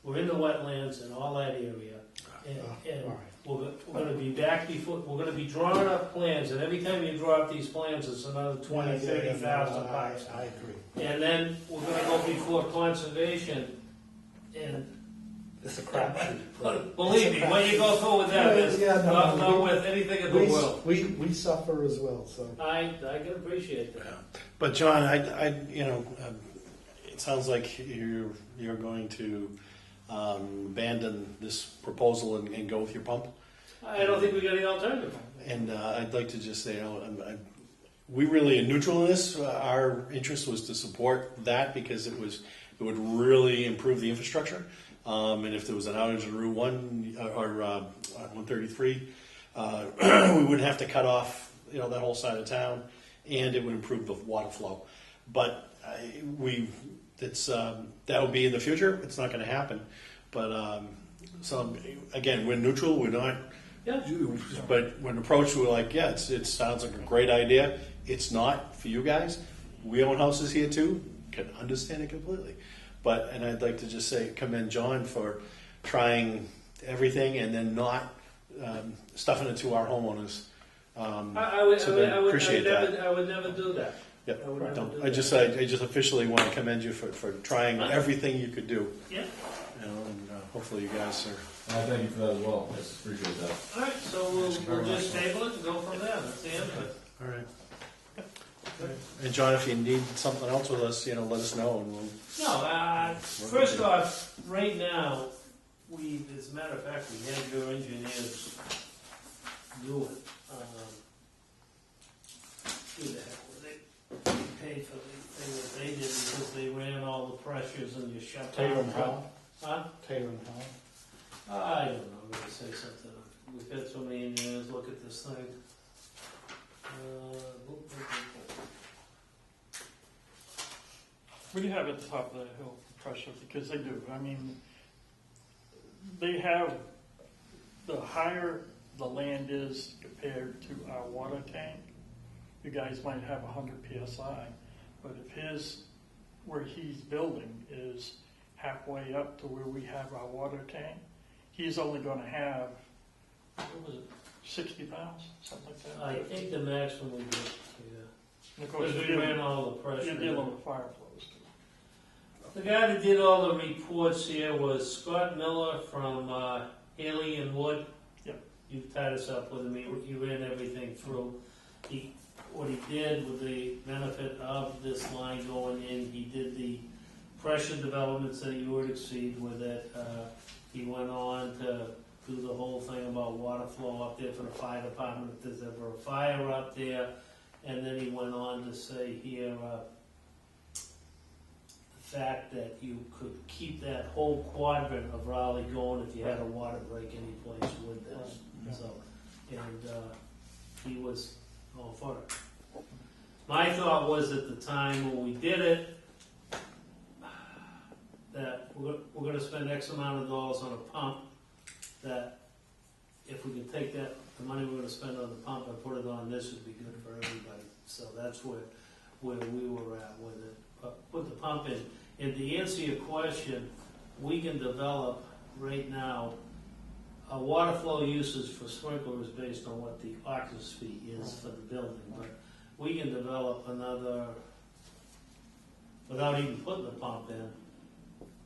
we're in the wetlands and all that area, and All right. we're going to be back before, we're going to be drawing up plans, and every time you draw up these plans, it's another $20,000, $30,000. I agree. And then we're going to go before conservation, and It's a crapshoot. believe me, when you go through with that, it's not with anything in the world. We suffer as well. So I can appreciate that. Yeah. But John, it sounds like you're going to abandon this proposal and go with your pump. I don't think we got any alternative. And I'd like to just say, we really are neutral in this. Our interest was to support that because it would really improve the infrastructure. And if there was an outage on Route 1 or 133, we wouldn't have to cut off that whole side of town, and it would improve the water flow. But that would be in the future. It's not going to happen. But so again, we're neutral. We're not. Yeah. But when approached, we're like, yeah, it sounds like a great idea. It's not for you guys. We own houses here too. Can understand it completely. And I'd like to just commend John for trying everything and then not stuffing it to our homeowners. I would never do that. Yep. I would never do I just officially want to commend you for trying everything you could do. Yeah. And hopefully you guys are. I thank you for that as well. I just appreciate that. All right, so we'll just table it and go from there. That's the end of it. All right. And John, if you need something else with us, let us know. And we'll. No, first off, right now, as a matter of fact, we had your engineers do it. Who the heck were they? They paid for the thing that they did because they ran all the pressures and you shut down. Taylor and Howell. Huh? Taylor and Howell. I don't know, I'm going to say something. We've had so many engineers look at this thing. What do you have at the top of the hill pressure? Because they do. I mean, they have, the higher the land is compared to our water tank, you guys might have 100 PSI. But if where he's building is halfway up to where we have our water tank, he's only going to have, what was it, 60,000, something like that? I think the maximum we get, yeah. And of course, Because we ran all the pressure. you're dealing with fire flows too. The guy that did all the reports here was Scott Miller from Haley and Wood. Yep. You tied us up with him. He ran everything through. What he did with the benefit of this line going in, he did the pressure developments that you would exceed with it. He went on to do the whole thing about water flow up there for the fire department if there's ever a fire up there. And then he went on to say here, the fact that you could keep that whole quadrant of Raleigh going if you had a water break any place with this. Yeah. So, and he was all for it. My thought was at the time when we did it, that we're going to spend X amount of dollars on a pump, that if we could take that, the money we're going to spend on the pump and put it on this would be good for everybody. So that's where we were at with it. But put the pump in. And to answer your question, we can develop right now a water flow usage for sprinkler is based on what the occupancy is for the building, but we can develop another, without even putting the pump in,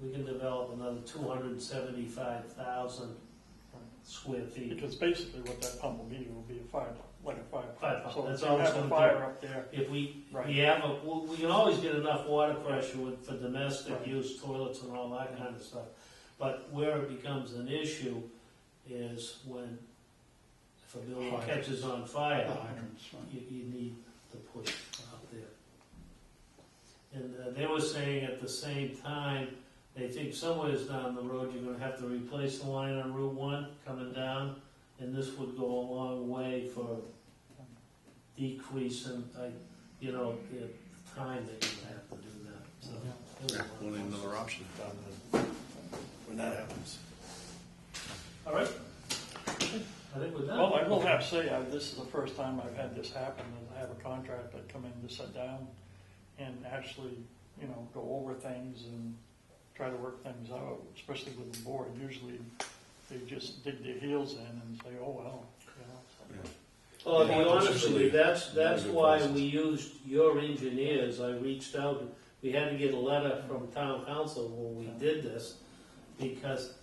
we can develop another 275,000 square feet. Because basically what that pump will be a fire, like a fire Fire pump. pump, So that's if all you it's have a gonna fire do. up there, If we Right. have we can always get enough water pressure for domestic Right. use, toilets and all that kind of stuff. But where it becomes an issue is when, if a building Hydrants. catches on The fire, hydrants, right. you need the push out there. And they were saying at the same time, they think somewhere down the road, you're gonna have to replace the line on Route 1 coming down, and this would go a long way for decreasing, the time that you have to do that, so. it was Yeah, one we'll of need those. another option when that happens. All right. I think we're done. well, I will have to say, this is the first time I've had this happen, and I have a contractor come in to sit down and actually, go over things and try to work things out, especially with the board. Usually, they just dig their heels in and say, oh, well, so. Well, to be Yeah, honest with you, that's really good why process. we used your engineers. I reached out, we had to get a letter from town council when we did this, because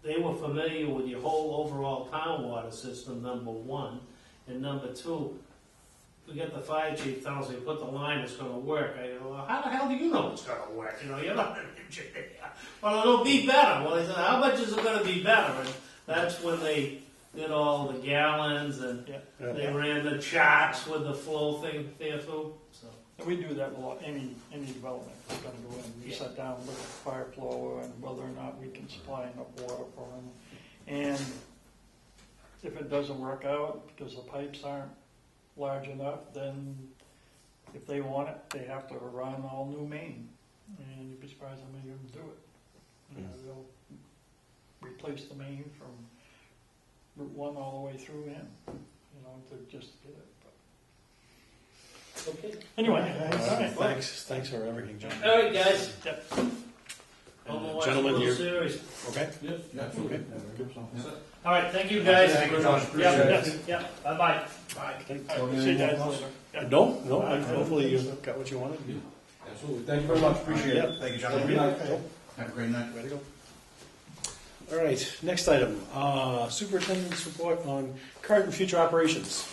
they were familiar with your whole overall town water system, number one, and number two, we got the fire chief telling us, put the line, it's gonna work. I go, well, how the hell do you know it's gonna work? You're not an engineer. Well, it'll be better. Well, they said, how much is it gonna be better? And that's when they did all the gallons and Yeah. they ran the charts with the flow thing there through, so. And we do that with any development that's gonna go in. We Yeah. sit down, look at the fire flow and whether or not we can supply enough water for them. And if it doesn't work out because the pipes aren't large enough, then if they want it, they have to run all new main. And you'd be surprised how many of them do it. They'll replace the main from Route 1 all the way through in, to just get it. But Okay. anyway, Alright. all right. Thanks for everything, John. All right, guys. Yep. I'm gonna watch a Gentlemen, little you're, series. okay? Yeah, absolutely. Okay. All right, thank you, guys. Thank you, Josh. Yeah, Appreciate it. yeah, bye-bye. Bye. All right, see you guys later. Yeah. No, hopefully you got what you wanted. Absolutely. Thank you very much. Appreciate it. Thank you, Have a good gentlemen. night. Have a great night. Way to go. All right, next item, superintendent's report on current and future operations.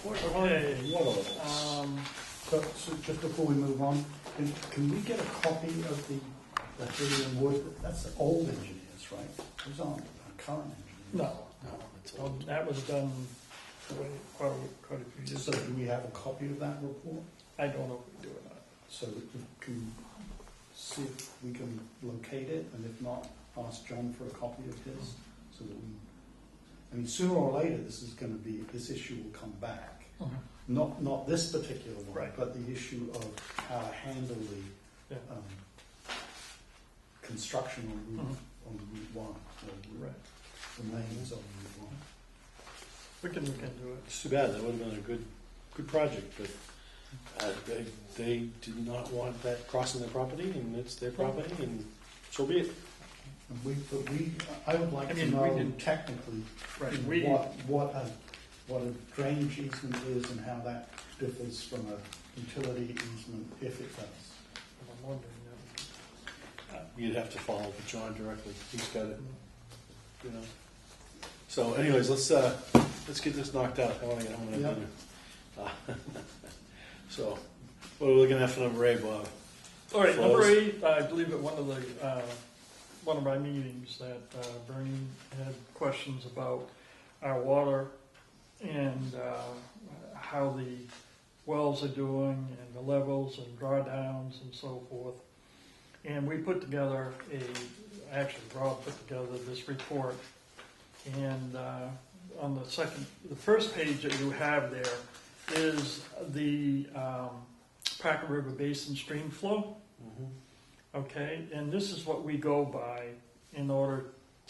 Okay. What are those? So just before we move on, can we get a copy of the Hilly and Wood? That's the old engineers, right? Those aren't current engineers. No, No, it's well, old. that was done quite a few years So ago. do we have a copy of that report? I don't know if we do or not. So we can see if we can locate it, and if not, ask John for a copy of his, so that sooner or later, this issue will come back. Not this particular one, Right. but the issue of how to handle the Yeah. construction on Route 1, or Right. the mains on Route 1. We can look into it. It's too bad, that would have been a good project, but they did not want that crossing their property, and it's their property, and so be it. And I would like I to mean, we know didn't- technically Right. what a drainage easement is and how that differs from a utility easement, if it does. I'm wondering. You'd have to follow up with John directly, he's got it, you know. So anyways, let's get this knocked out, I wanna get home and have dinner. So, what are we looking at for number 8, Bob? All right, Flows. number 8, I believe at one of my meetings that Bernie had questions about our water and how the wells are doing and the levels and drawdowns and so forth. And we put together Rob put together this report. And on the first page that you have there is the Packer River Basin stream flow. Okay, and this is what we go by in order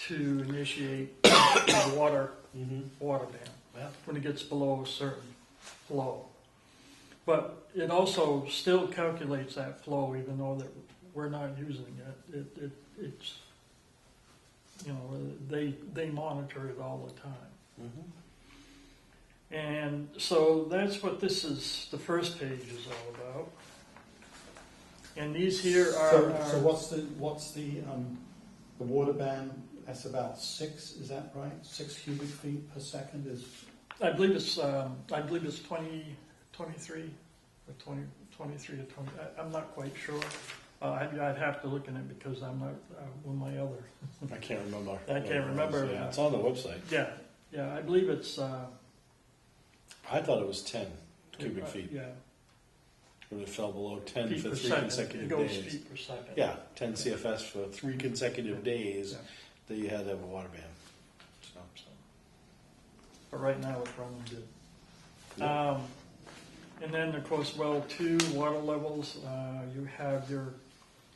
to initiate the water dam Yeah. when it gets below a certain flow. But it also still calculates that flow even though that we're not using it. they monitor it all the time. Mhm. And so that's what the first page is all about. And these here are. So what's the water ban? That's about 6. Is that right? 6 cubic feet per second is. I believe it's 20, 23 or 20, 23 or 20. I'm not quite sure. I'd have to look in it because I'm not with my other. I can't remember. I can't remember. Yeah, it's on the website. Yeah. I believe it's. I thought it was 10 cubic feet. Yeah. When it fell below 10 Feet for per 3 second. consecutive It goes days. feet per second. Yeah, 10 CFS for 3 consecutive days Yeah. that you had to have a water ban. So, But right now it's running good. yeah. And then of course well 2 water levels. You have your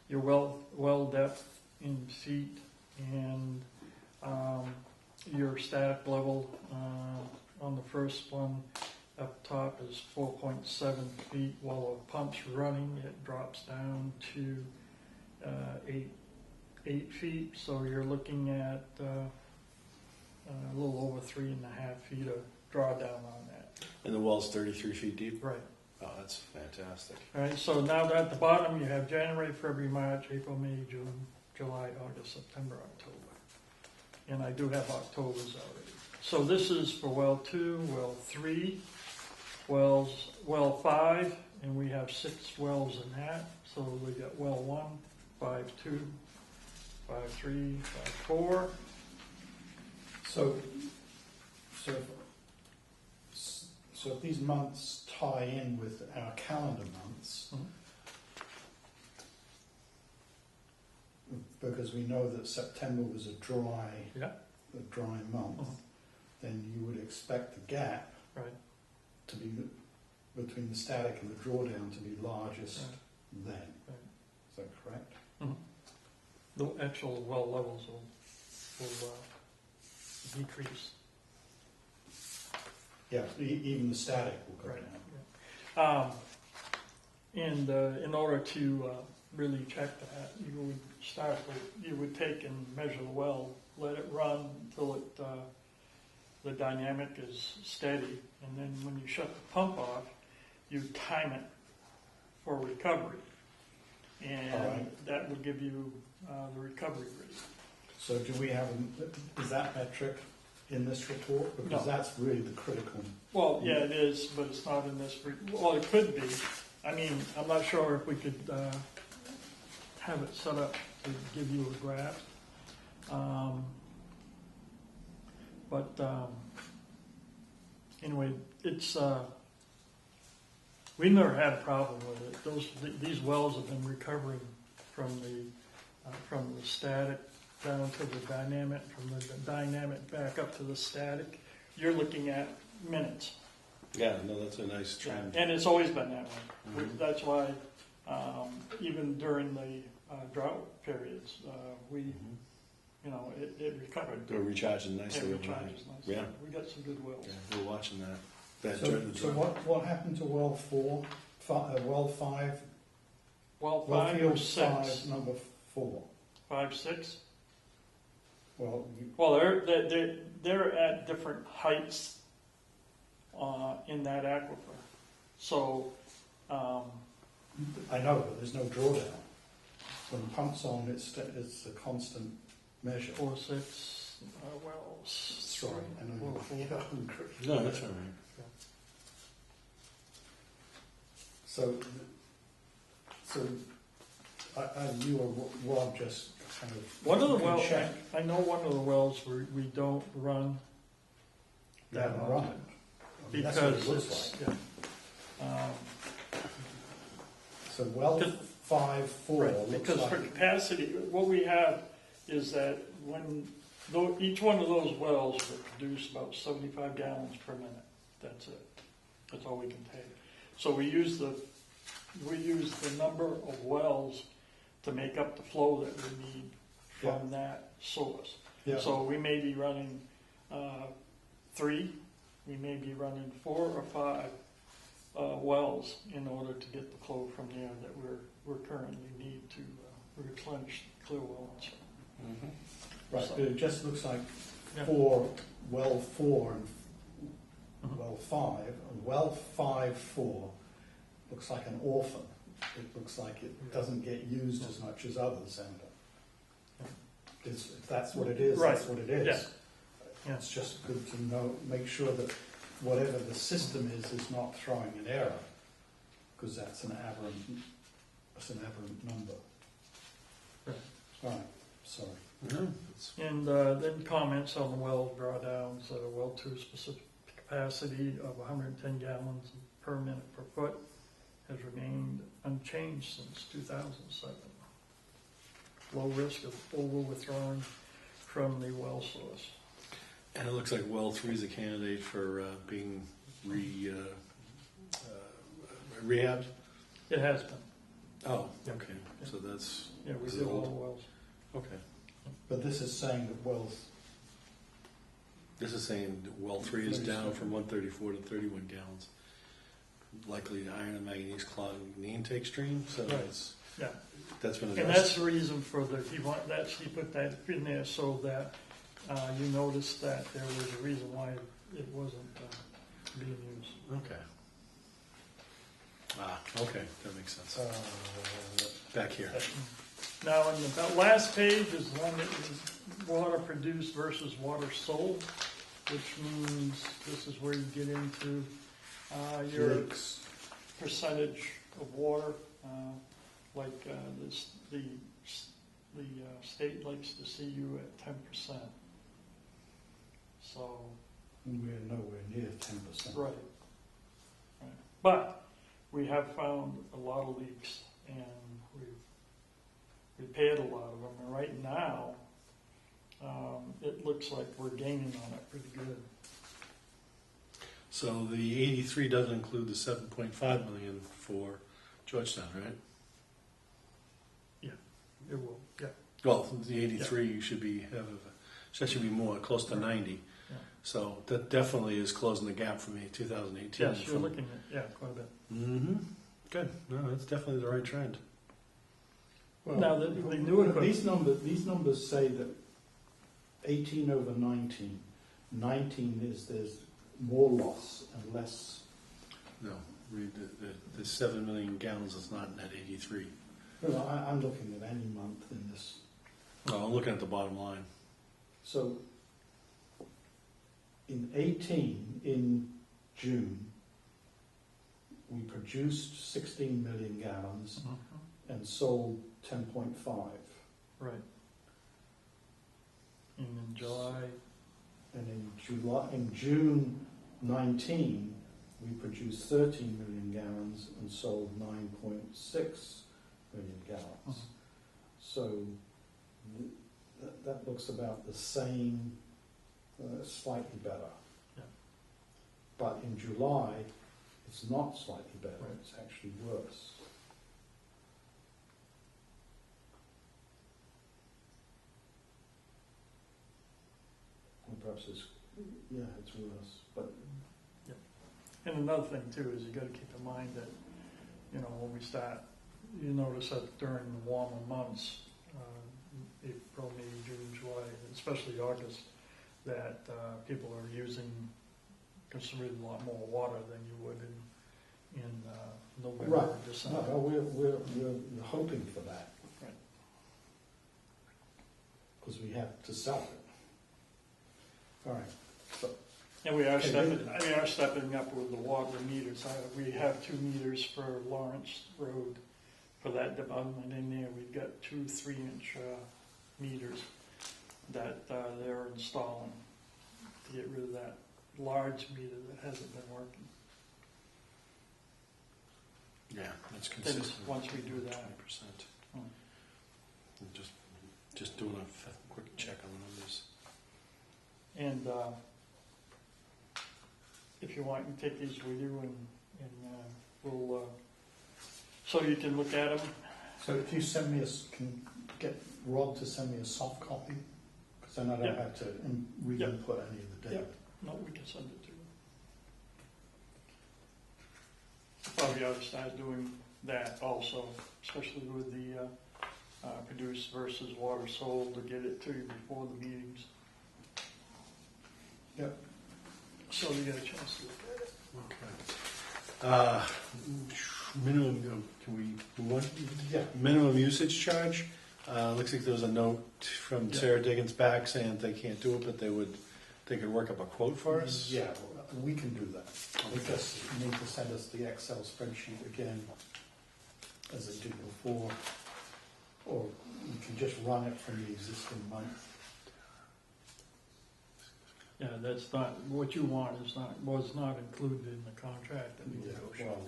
well depth in feet and your static level on the first one up top is 4.7 feet. While the pump's running, it drops down to 8 feet. So you're looking at a little over 3.5 feet of drawdown on that. And the well's 33 feet deep? Right. Oh, that's fantastic. All right. So now at the bottom you have January, February, March, April, May, June, July, August, September, October. And I do have October's already. So this is for well 2, well 3, well 5, and we have 6 wells in that. So we got well 1, 5, 2, 5, 3, 5, 4. So if these months tie in with our calendar months, because we know that September was a dry month, then you would expect the gap to be between the static and the drawdown to be largest then. Is that correct? The actual well levels will decrease. Yeah, even the static will go Right. down. And in order to really check that, you would take and measure the well, let it run until the dynamic is steady, and then when you shut the pump off, you time it for recovery, and that would give you the recovery rate. So do we have, is that metric in this report? Because No. that's really the critical. Well, yeah, it is, but it's not in this. Well, it could be. I mean, I'm not sure if we could have it set up to give you a graph. Anyway, it's we never had a problem with it. These wells have been recovering from the static down to the dynamic, from the dynamic back up to the static. You're looking at minutes. Yeah, no, that's a nice trend. And it's always been that way. That's why even during the drought periods, it recovered. They're recharging nicely. It recharges nicely. Yeah. We got some good wells. Yeah, we're watching that. So what happened to well 4, well 5? Well, Well 5 or field 6. 5, number 4. 5, 6. Well, Well, they're at different heights in that aquifer. So, I know, but there's no drawdown. When the pump's on, it's a constant measure. 4, 6 wells. Sorry, I know Well, you're 4. hungry. No, that's all right. So you or Rob just kind of One of the can wells, check. I know one of the wells we don't run You that haven't run often. it. I mean, that's what Because it looks it's, like. yeah. So well Because- 5, 4 Right, looks because for like. capacity, what we have is that each one of those wells will produce about 75 gallons per minute. That's it. That's all we can take. So we use the number of wells to make up the flow that we need from that source. Yeah. So we may be running 3, we may be running 4 or 5 wells in order to get the flow from there that we're currently need to replenish clear wells. Right, So- but it just looks like Yeah. well 4 and Mhm. well 5, and well 5-4 looks like an orphan. It looks like it doesn't get used as much as others, and if that's what it is, that's Right. what it is. Yeah. Yeah. It's just good to know, make sure that whatever the system is not throwing an error, because that's an aberrant number. Right. Right, sorry. No, it's- And then comments on the well drawdowns, well 2 specific capacity of 110 gallons per minute per foot has remained unchanged since 2007. Low risk of over withdrawing from the well source. And it looks like well 3 is a candidate for being rehabbed. It has been, Oh, Yeah. okay, so that's, yeah, we Is it did all old? the wells. okay. But this is saying that wells, This is saying that well 3 is down from 134 to 31 gallons. Likely iron and manganese clogging the intake stream, so Right. that's been And that's addressed. the reason for he put that in there so that you noticed that there was a reason why it wasn't being used. Okay. Okay, that makes sense. Back here. Now, on the last page is one that is water produced versus water sold, which means this is where you get into your leaks, percentage of water, like the state likes to see you at 10%. So, we're nowhere near 10%. right. But we have found a lot of leaks, and we've repaired a lot of them. And right now, it looks like we're gaining on it pretty good. So the 83 doesn't include the 7.5 million for Georgetown, right? It will, yeah. Well, the 83 should be more close to 90. Yeah. So that definitely is closing the gap for me, 2018. Yes, you're looking at, quite a bit. Mm-hmm. Good. No, that's definitely the right trend. Well, Now, the new equipment- these numbers say that 18 over 19. 19 is there's more loss and less. No, read the 7 million gallons is not net 83. Well, I'm looking at any month in this. Oh, I'm looking at the bottom line. So in 18, in June, we produced 16 million gallons and sold 10.5. Right. And in July, And in June 19, we produced 13 million gallons and sold 9.6 million gallons. So that looks about the same, slightly better. Yeah. But in July, it's not slightly better, Right. it's actually worse. Or perhaps it's worse, but and another thing too is you gotta keep in mind that, when we start, you notice that during the warmer months, April, May, June, July, especially August, that people are consuming a lot more water than you would in November Right. or December. no, we're hoping for that. Right. Because we have to sell it. All right. And we are Okay, stepping up with the water meters. We have 2 meters for Lawrence Road for that development in there. We've got 2 3-inch meters that they're installing to get rid of that large meter that hasn't been working. Yeah, that's Then consistent. once we do that, 20%. Hmm. Just doing a quick check on the numbers. and if you want, you take these with you and we'll so you can look at them. So if you send me can get Rob to send me a soft copy, because then I don't Yeah. have to re-input any of the data. No, we can send it to you. Probably ought to start doing that also, especially with the produced versus water sold to get it to you before the meetings. Yep. So you get a chance to look at it. Okay. Minimum, can we move on? Yeah. Minimum usage charge. Looks like there was a note from Yeah. Sarah Diggins back saying they can't do it, but they could work up a quote for us. Yeah, we can do that. They just need to send us the Excel spreadsheet again, as they did before, or you can just run it from the existing month. Yeah, that's not, what you want was not included in the contract that we Yeah, negotiated. well,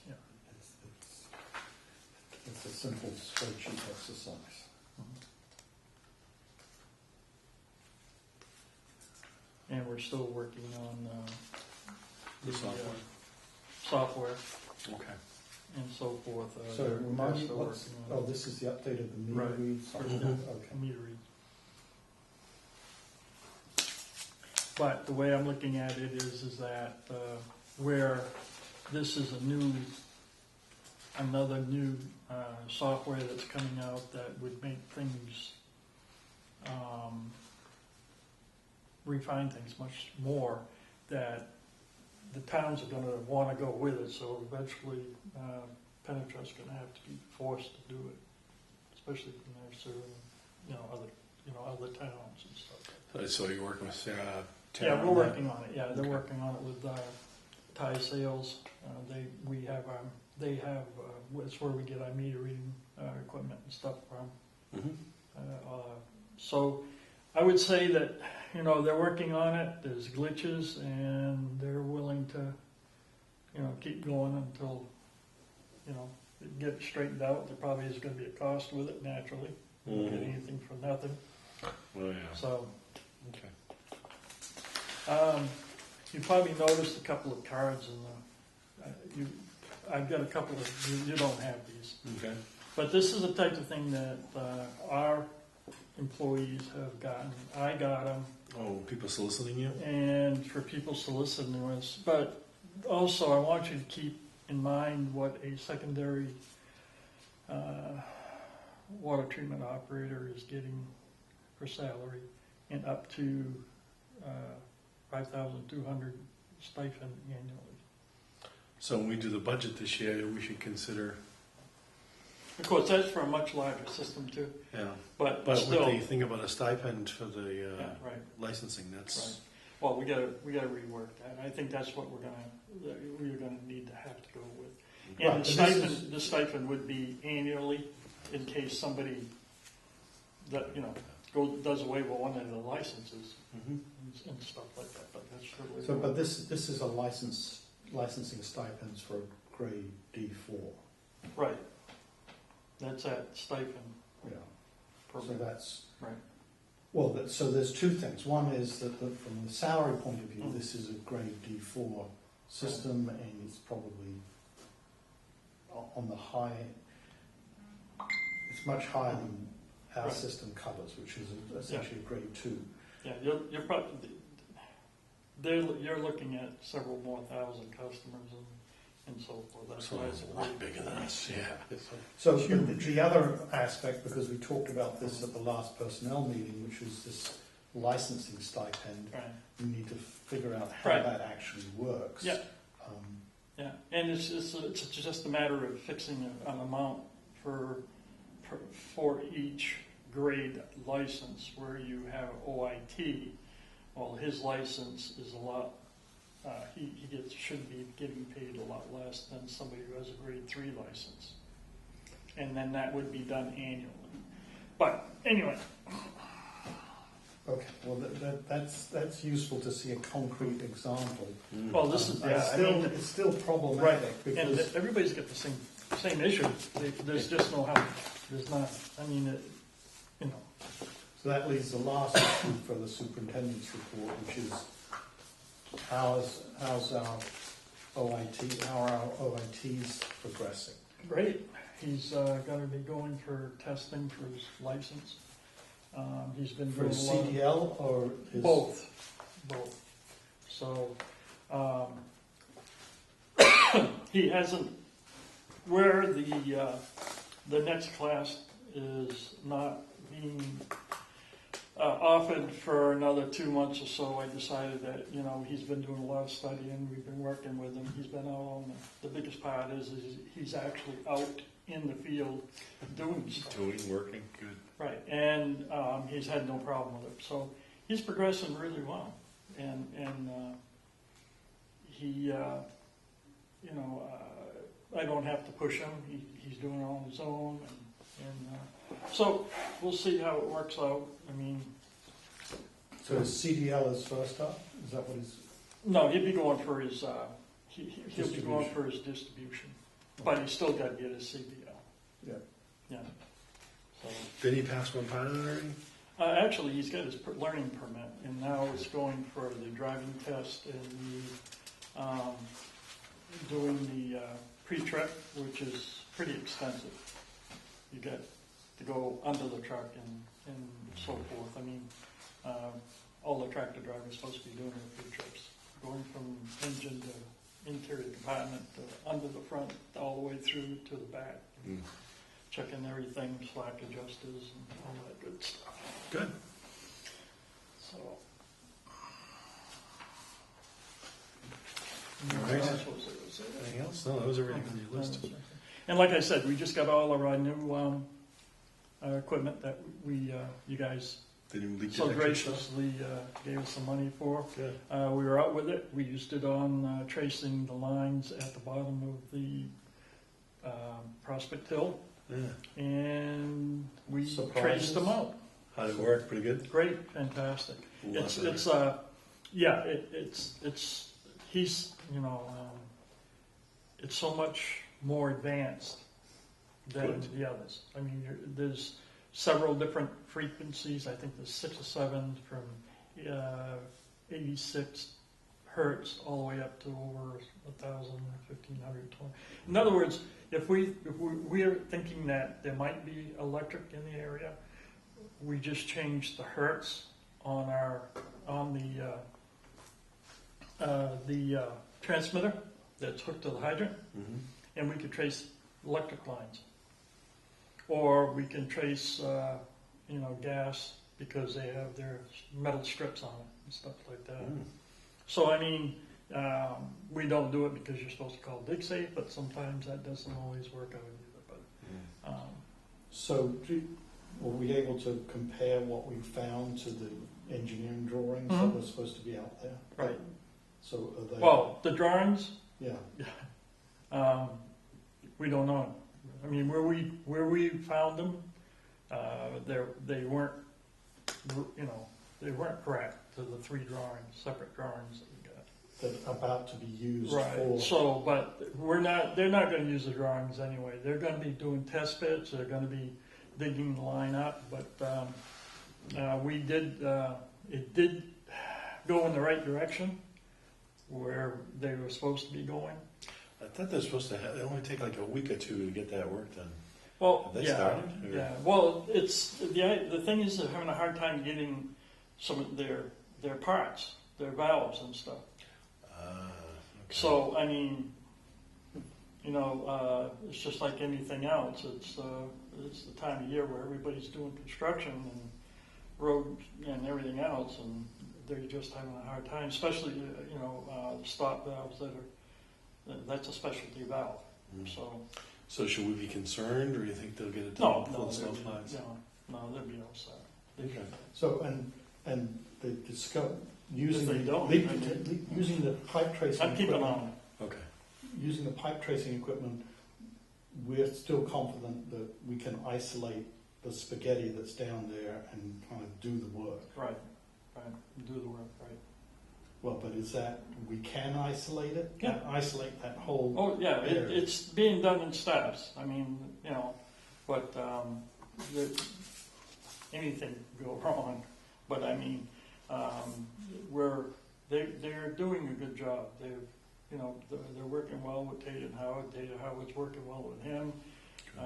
Yeah. it's a simple spreadsheet exercise. And we're still working on The software. software Okay. and so forth. So We're remind me, still what's, working oh, on this is the update of the meter Right. read software? Mhm. Okay. meter read. But the way I'm looking at it is that where this is another new software that's coming out that would make things, refine things much more, that the towns are gonna wanna go with it, so eventually Penetra's gonna have to be forced to do it, especially when they're serving, other towns and stuff. So you're working with Sarah? Yeah, Tara we're on that? working on it, yeah, they're Okay. working on it with Tie Sales. They have, it's where we get our meter reading equipment and stuff from. Mhm. So I would say that, they're working on it, there's glitches, and they're willing to, keep going until, get it straightened out. There probably is gonna be a cost with it, naturally. You don't get Mhm. anything for nothing, Well, yeah. so. Okay. You probably noticed a couple of cards in the, I've got a couple of, you don't have these. Okay. But this is the type of thing that our employees have gotten. I got them, Oh, people soliciting you? and for people soliciting us. But also, I want you to keep in mind what a secondary water treatment operator is getting for salary, and up to $5,200 stipend annually. So when we do the budget this year, we should consider, Of course, that's for a much larger system too, yeah. but But still. when you think about a stipend for the Yeah, right, licensing, that's, right. Well, we gotta rework that. I think that's what we're gonna need to have to go with. Right, And but this is- the stipend would be annually in case somebody that, does away with one of the licenses Mhm. and stuff like that, but that's really. So, but this is a licensing stipends for grade D4. Right. That's that stipend Yeah. So program. that's, Right. well, so there's two things. One is that from the salary point of view, Mm. this is a grade D4 system, and it's probably on the high, it's much higher than our Right. system covers, which is essentially a grade 2. Yeah, you're probably, you're looking at several more thousand customers and so forth. That's so why it's a lot bigger than us, yeah. So the other aspect, because we talked about this at the last personnel meeting, which is this licensing stipend, Right, we need to figure out how Right. that actually works. Yeah. Um, yeah, and it's just a matter of fixing an amount for each grade license where you have OIT. Well, his license is a lot, should be getting paid a lot less than somebody who has a grade 3 license. And then that would be done annually. But anyway, Okay, well, that's useful to see a concrete example. Mm. well, this is, It's still problematic and because, everybody's got the same issue. There's just no help. There's not, so that leaves the last issue for the superintendent's report, which is how's our OIT, how are our OITs progressing? Great. He's going to be going for testing for his license. He's been For doing his a lot of- CDL or his? Both. So, he hasn't, where the next class is not being offered for another 2 months or so. I decided that, you know, he's been doing a lot of studying, we've been working with him, he's been out on the biggest part is he's actually out in the field doing stuff. Working, good. Right, and he's had no problem with it. So he's progressing really well, and he, you know, I don't have to push him. He's doing it on his own, and so we'll see how it works out. I mean, So his CDL is first up? Is that what his? no, he'll be going for his he'll be going Distribution. for his distribution, but he's still got to get his CDL. Yeah. Yeah. So. Did he pass one pilot already? Actually, he's got his learning permit, and now it's going for the driving test and doing the pre-trip, which is pretty extensive. You get to go under the truck and so forth. I mean, all the tractor drivers are supposed to be doing their pre-trips, going from engine to interior compartment to under the front all the way through to the back. Mm. Checking everything, slack adjusters and all that good stuff. Good. So. All right. That's what I was gonna say. Anything else? No, that was everything on your list. And like I said, we just got all of our new equipment that we, you guys Did you leak so your extra stuff? graciously gave us some money for. Good. We were out with it. We used it on tracing the lines at the bottom of the Prospect Hill, Yeah. and we Surprises? traced them out. How did it work? Pretty good? Great, fantastic. Lots It's of yeah, it's he's, you know, it's so much more advanced than Good. the others. I mean, there's several different frequencies. I think there's 6 or 7 from 86 hertz all the way up to over 1,000, 1,500. In other words, if we're thinking that there might be electric in the area, we just changed the hertz on the transmitter that's hooked to the hydrant, Mm-hmm. and we could trace electric lines, or we can trace gas because they have their metal strips on it and stuff like that. Mm. So I mean, we don't do it because you're supposed to call DigSafe, but sometimes that doesn't always work out either. But So were we able to compare what we found to the engineering drawings that Mhm. were supposed to be out there? right. So are they? Well, the drawings, Yeah. we don't know. I mean, where we found them, they weren't, they weren't correct to the 3 drawings, separate drawings that we got. That are about to be used Right. for. So, but they're not going to use the drawings anyway. They're going to be doing test bits. They're going to be digging the line up. But we did. It did go in the right direction where they were supposed to be going. I thought they're supposed to it only take like a week or 2 to get that work done. Well, Have they yeah, started, or- yeah. Well, it's the thing is they're having a hard time getting some of their parts, their valves and stuff. Okay. So I mean, it's just like anything else. It's the time of year where everybody's doing construction and roads and everything else, and they're just having a hard time. Especially the stop valves that's a specialty valve. Mm. So should we be concerned, or do you think they'll get it no, done before the snow flies? no, they'll be all set. Okay. So and the scope using If they don't, using the pipe tracing I'm keeping equipment. on. Okay. Using the pipe tracing equipment, we're still confident that we can isolate the spaghetti that's down there and kind of do the work. Right. Do the work, right. Well, but is that, we can isolate it? Yeah. Isolate that whole, Oh, yeah, There. it's being done in steps. I mean, but anything can go wrong. But I mean, they're doing a good job. They're working well with Tate and Howard. Tate and Howard's working well with him.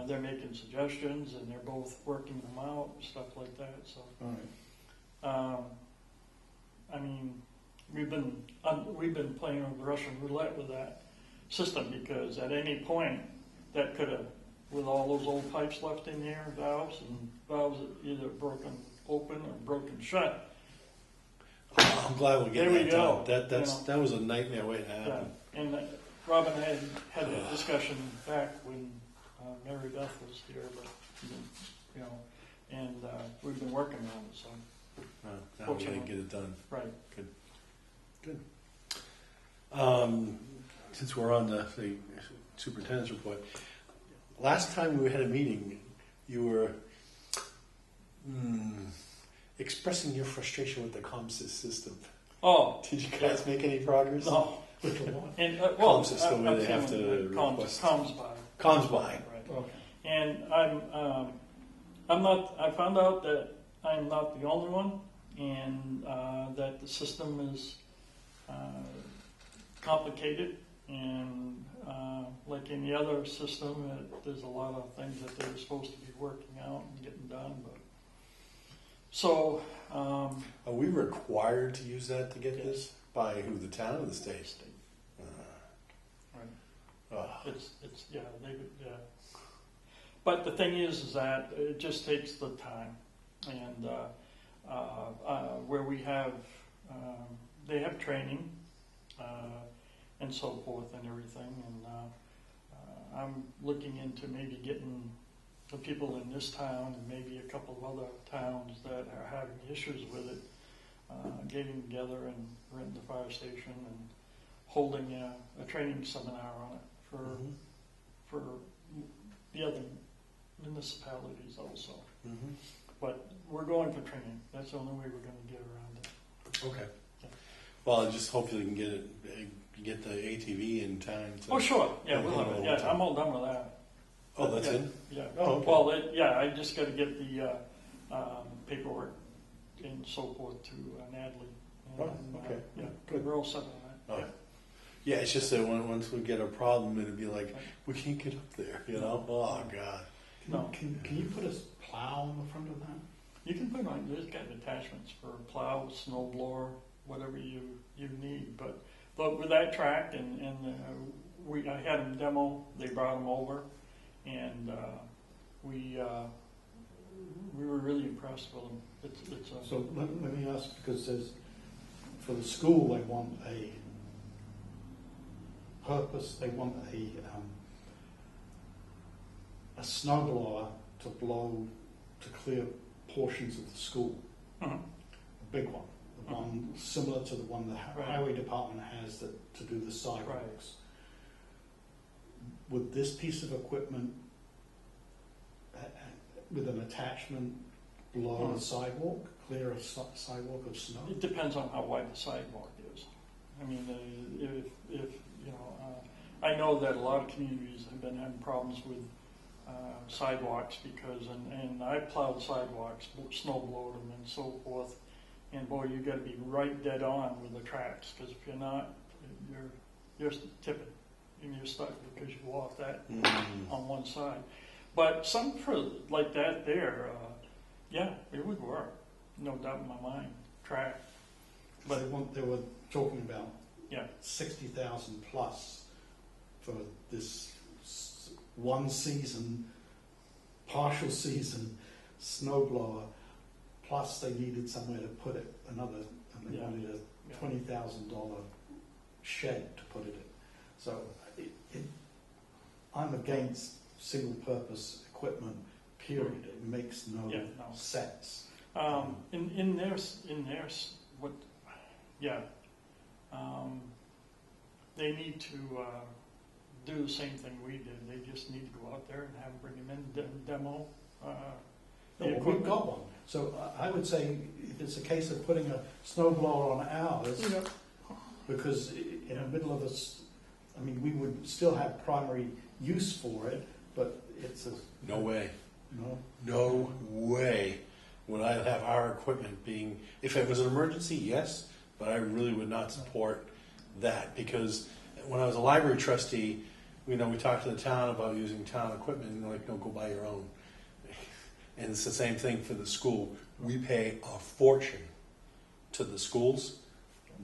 They're making suggestions, and they're both working them out, stuff like that. So, all right. I mean, we've been playing with Russian roulette with that system because at any point that could have with all those old pipes left in here, valves, and valves that either broken open or broken shut. I'm glad we're getting There we that go. done. That's You that was a nightmare waiting to Yeah, happen. and Robin had that discussion back when Mary Beth was here, but, you know, and we've been working on it, so, Now we're gonna Fortunately. get it done. right. Since we're on the superintendent's report, last time we had a meeting, you were expressing your frustration with the ComSys system. Oh, Did you guys make any progress? no. With the what? And, Comms system where I'm they have feeling to that request. comms by. Comms by. Right. Okay. And I'm not, I found out that I'm not the only one, and that the system is complicated, and like any other system, there's a lot of things that they're supposed to be working out and getting done, but, so, Are we required to use that to get Yes. this? By who, the town or the state? state, right. Oh, It's yeah, yeah. But the thing is that it just takes the time, and where we have, they have training, and so forth and everything, and I'm looking into maybe getting the people in this town and maybe a couple of other towns that are having issues with it, getting together and renting the fire station and holding a training seminar on it for the other municipalities also. mhm. But we're going for training. That's the only way we're going to get around it. Okay. Yeah. Well, just hopefully we can get the ATV in time. To, Oh, sure. Yeah, we'll Hold have on it. one Yeah, time. I'm all done with that. Oh, that's yeah, in? Yeah. Oh, okay. Well, yeah, I just got to get the paperwork and so forth to Natalie. And, Oh, okay. Yeah, Good. we're all set on that. Oh. Yeah, it's just that once we get a problem, it'd be like, we can't get up there, you know? Oh, God. No. Can you put a plow on the front of that? You can put on, there's got attachments for plow, snow blower, whatever you need, but with that track and I had them demo, they brought them over, and we were really impressed with them. It's a, So let me ask, because there's, for the school, they want a purpose, they want a snow blower to blow, to clear portions of the school. Mhm. A big one, the one similar to the one the Right. highway department has to do the sidewalks. Would this piece of equipment with an attachment blow a sidewalk, clear a sidewalk of snow? It depends on how wide the sidewalk is. I mean, if you know, I know that a lot of communities have been having problems with sidewalks because, and I plowed sidewalks, snow blowed them and so forth, and boy, you got to be right dead on with the tracks, because if you're not, you're tipping and you're stuck because you walk that on one side. But something for like that there, yeah, it would work, no doubt in my mind. Track, But they were talking about yeah, 60,000 plus for this one season, partial season snowblower, plus they needed somewhere to put it, and they Yeah. wanted a Yeah. $20,000 shed to put it in. So I'm against single-purpose equipment, period. It makes no Yeah, no. sense. in theirs, what, yeah, they need to do the same thing we did. They just need to go out there and have them bring them in, demo. No, the well, we've equipment. got one. So I would say if it's a case of putting a snowblower on ours, Yeah. because in the middle of us, I mean, we would still have primary use for it, but it's a, No way. no. No way would I have our equipment being, if it was an emergency, yes, but I really would not support that, because when I was a library trustee, we talked to the town about using town equipment, and they're like, no, go buy your own. And it's the same thing for the school. We pay a fortune to the schools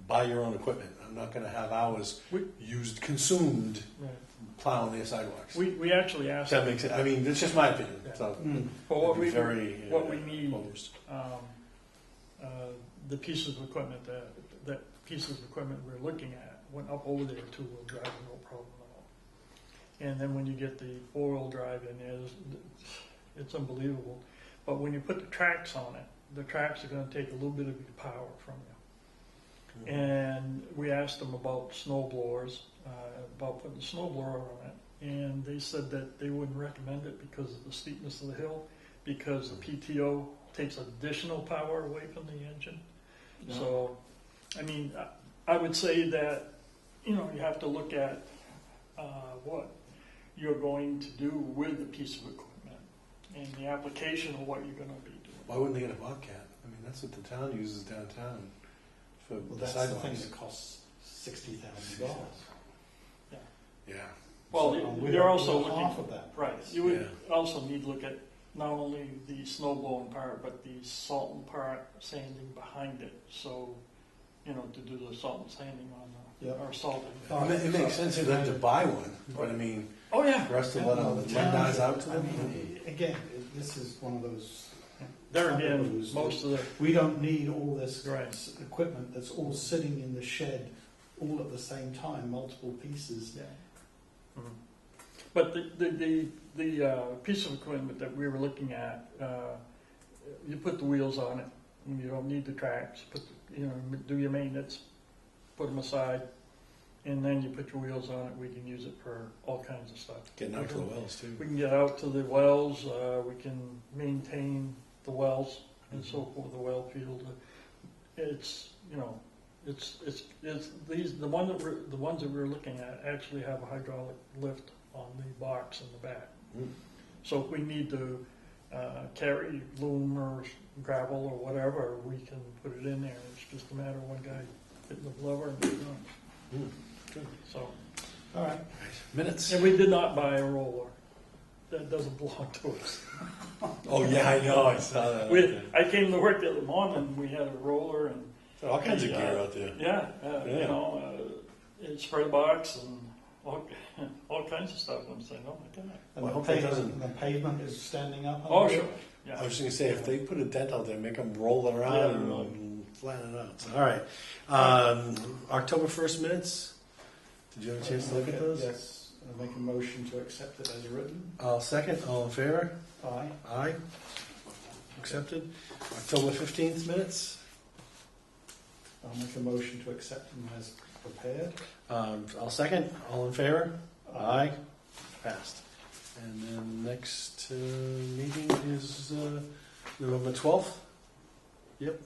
buy your own equipment. I'm not gonna have ours We- consumed Right. plowing their sidewalks. We actually asked, Does that make sense? I mean, it's just my opinion, Yeah. so. for what I'd be we, very, what we need, opposed. the pieces of equipment that pieces of equipment we're looking at went up over there two-wheel drive, no problem at all. And then when you get the four-wheel drive in there, it's unbelievable. But when you put the tracks on it, the tracks are gonna take a little bit of your power from you. And we asked them about snow blowers, about putting a snow blower on it, and they said that they wouldn't recommend it because of the steepness of the hill, because the PTO takes additional power away from the engine. Yeah. So, I mean, I would say that, you know, you have to look at what you're going to do with the piece of equipment and the application of what you're going to be doing. Why wouldn't they get a Bobcat? I mean, that's what the town uses downtown for Well, the that's the thing sidewalks. that costs $60,000. Yeah. Well, So you're also we're looking, half of that right, price. you would also need to look at not only the snow blowing part, but the salting part, sanding behind it. So, you know, to do the salt and sanding on the, Yeah. or salting. It makes sense for them to buy one, but I mean, Oh, yeah. for us to Yeah, let well, them the lend town- ours out to I them. mean, again, this is one of those. There again, Those- most of the, We don't need all this Right. equipment that's all sitting in the shed all at the same time, multiple pieces. yeah. Mhm. But the piece of equipment that we were looking at, you put the wheels on it, and you don't need the tracks. Do your maintenance, put them aside, and then you put your wheels on it. We can use it for all kinds of stuff. Getting out to the wells too. We can get out to the wells. We can maintain the wells and so forth. The well field. It's the ones that we're looking at actually have a hydraulic lift on the box in the back. Mm. So if we need to carry loam or gravel or whatever, we can put it in there. It's just a matter of one guy hitting the lever and it's done. Mm. Good. So, All right. Minutes. and we did not buy a roller. That doesn't belong to us. Oh yeah, I know. I saw that. I came to work the other morning. We had a roller and All kinds of gear out there. yeah, Yeah. you know, a spray box and all kinds of stuff. I'm saying, oh my god. And Well, I the, hope that pavement, doesn't- and the pavement is standing up. Oh under sure. it? Yeah. I was just gonna say, if they put a dent out there, make them roll it around Yeah, and really. flatten it out. So, all right. October 1st minutes. Did you have a chance to look at those? Yes. I'll make a motion to accept it as written. I'll second. All in favor? Aye. Aye. Accepted. October 15th minutes. I'll make a motion to accept them as prepared. I'll second. All in favor? Aye. Passed. And then next meeting is November 12th. Yep.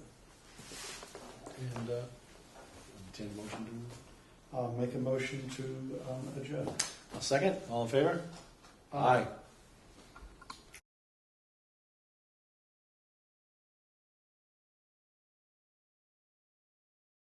And entertain a motion to. I'll make a motion to adjourn. I'll second. All in favor? Aye.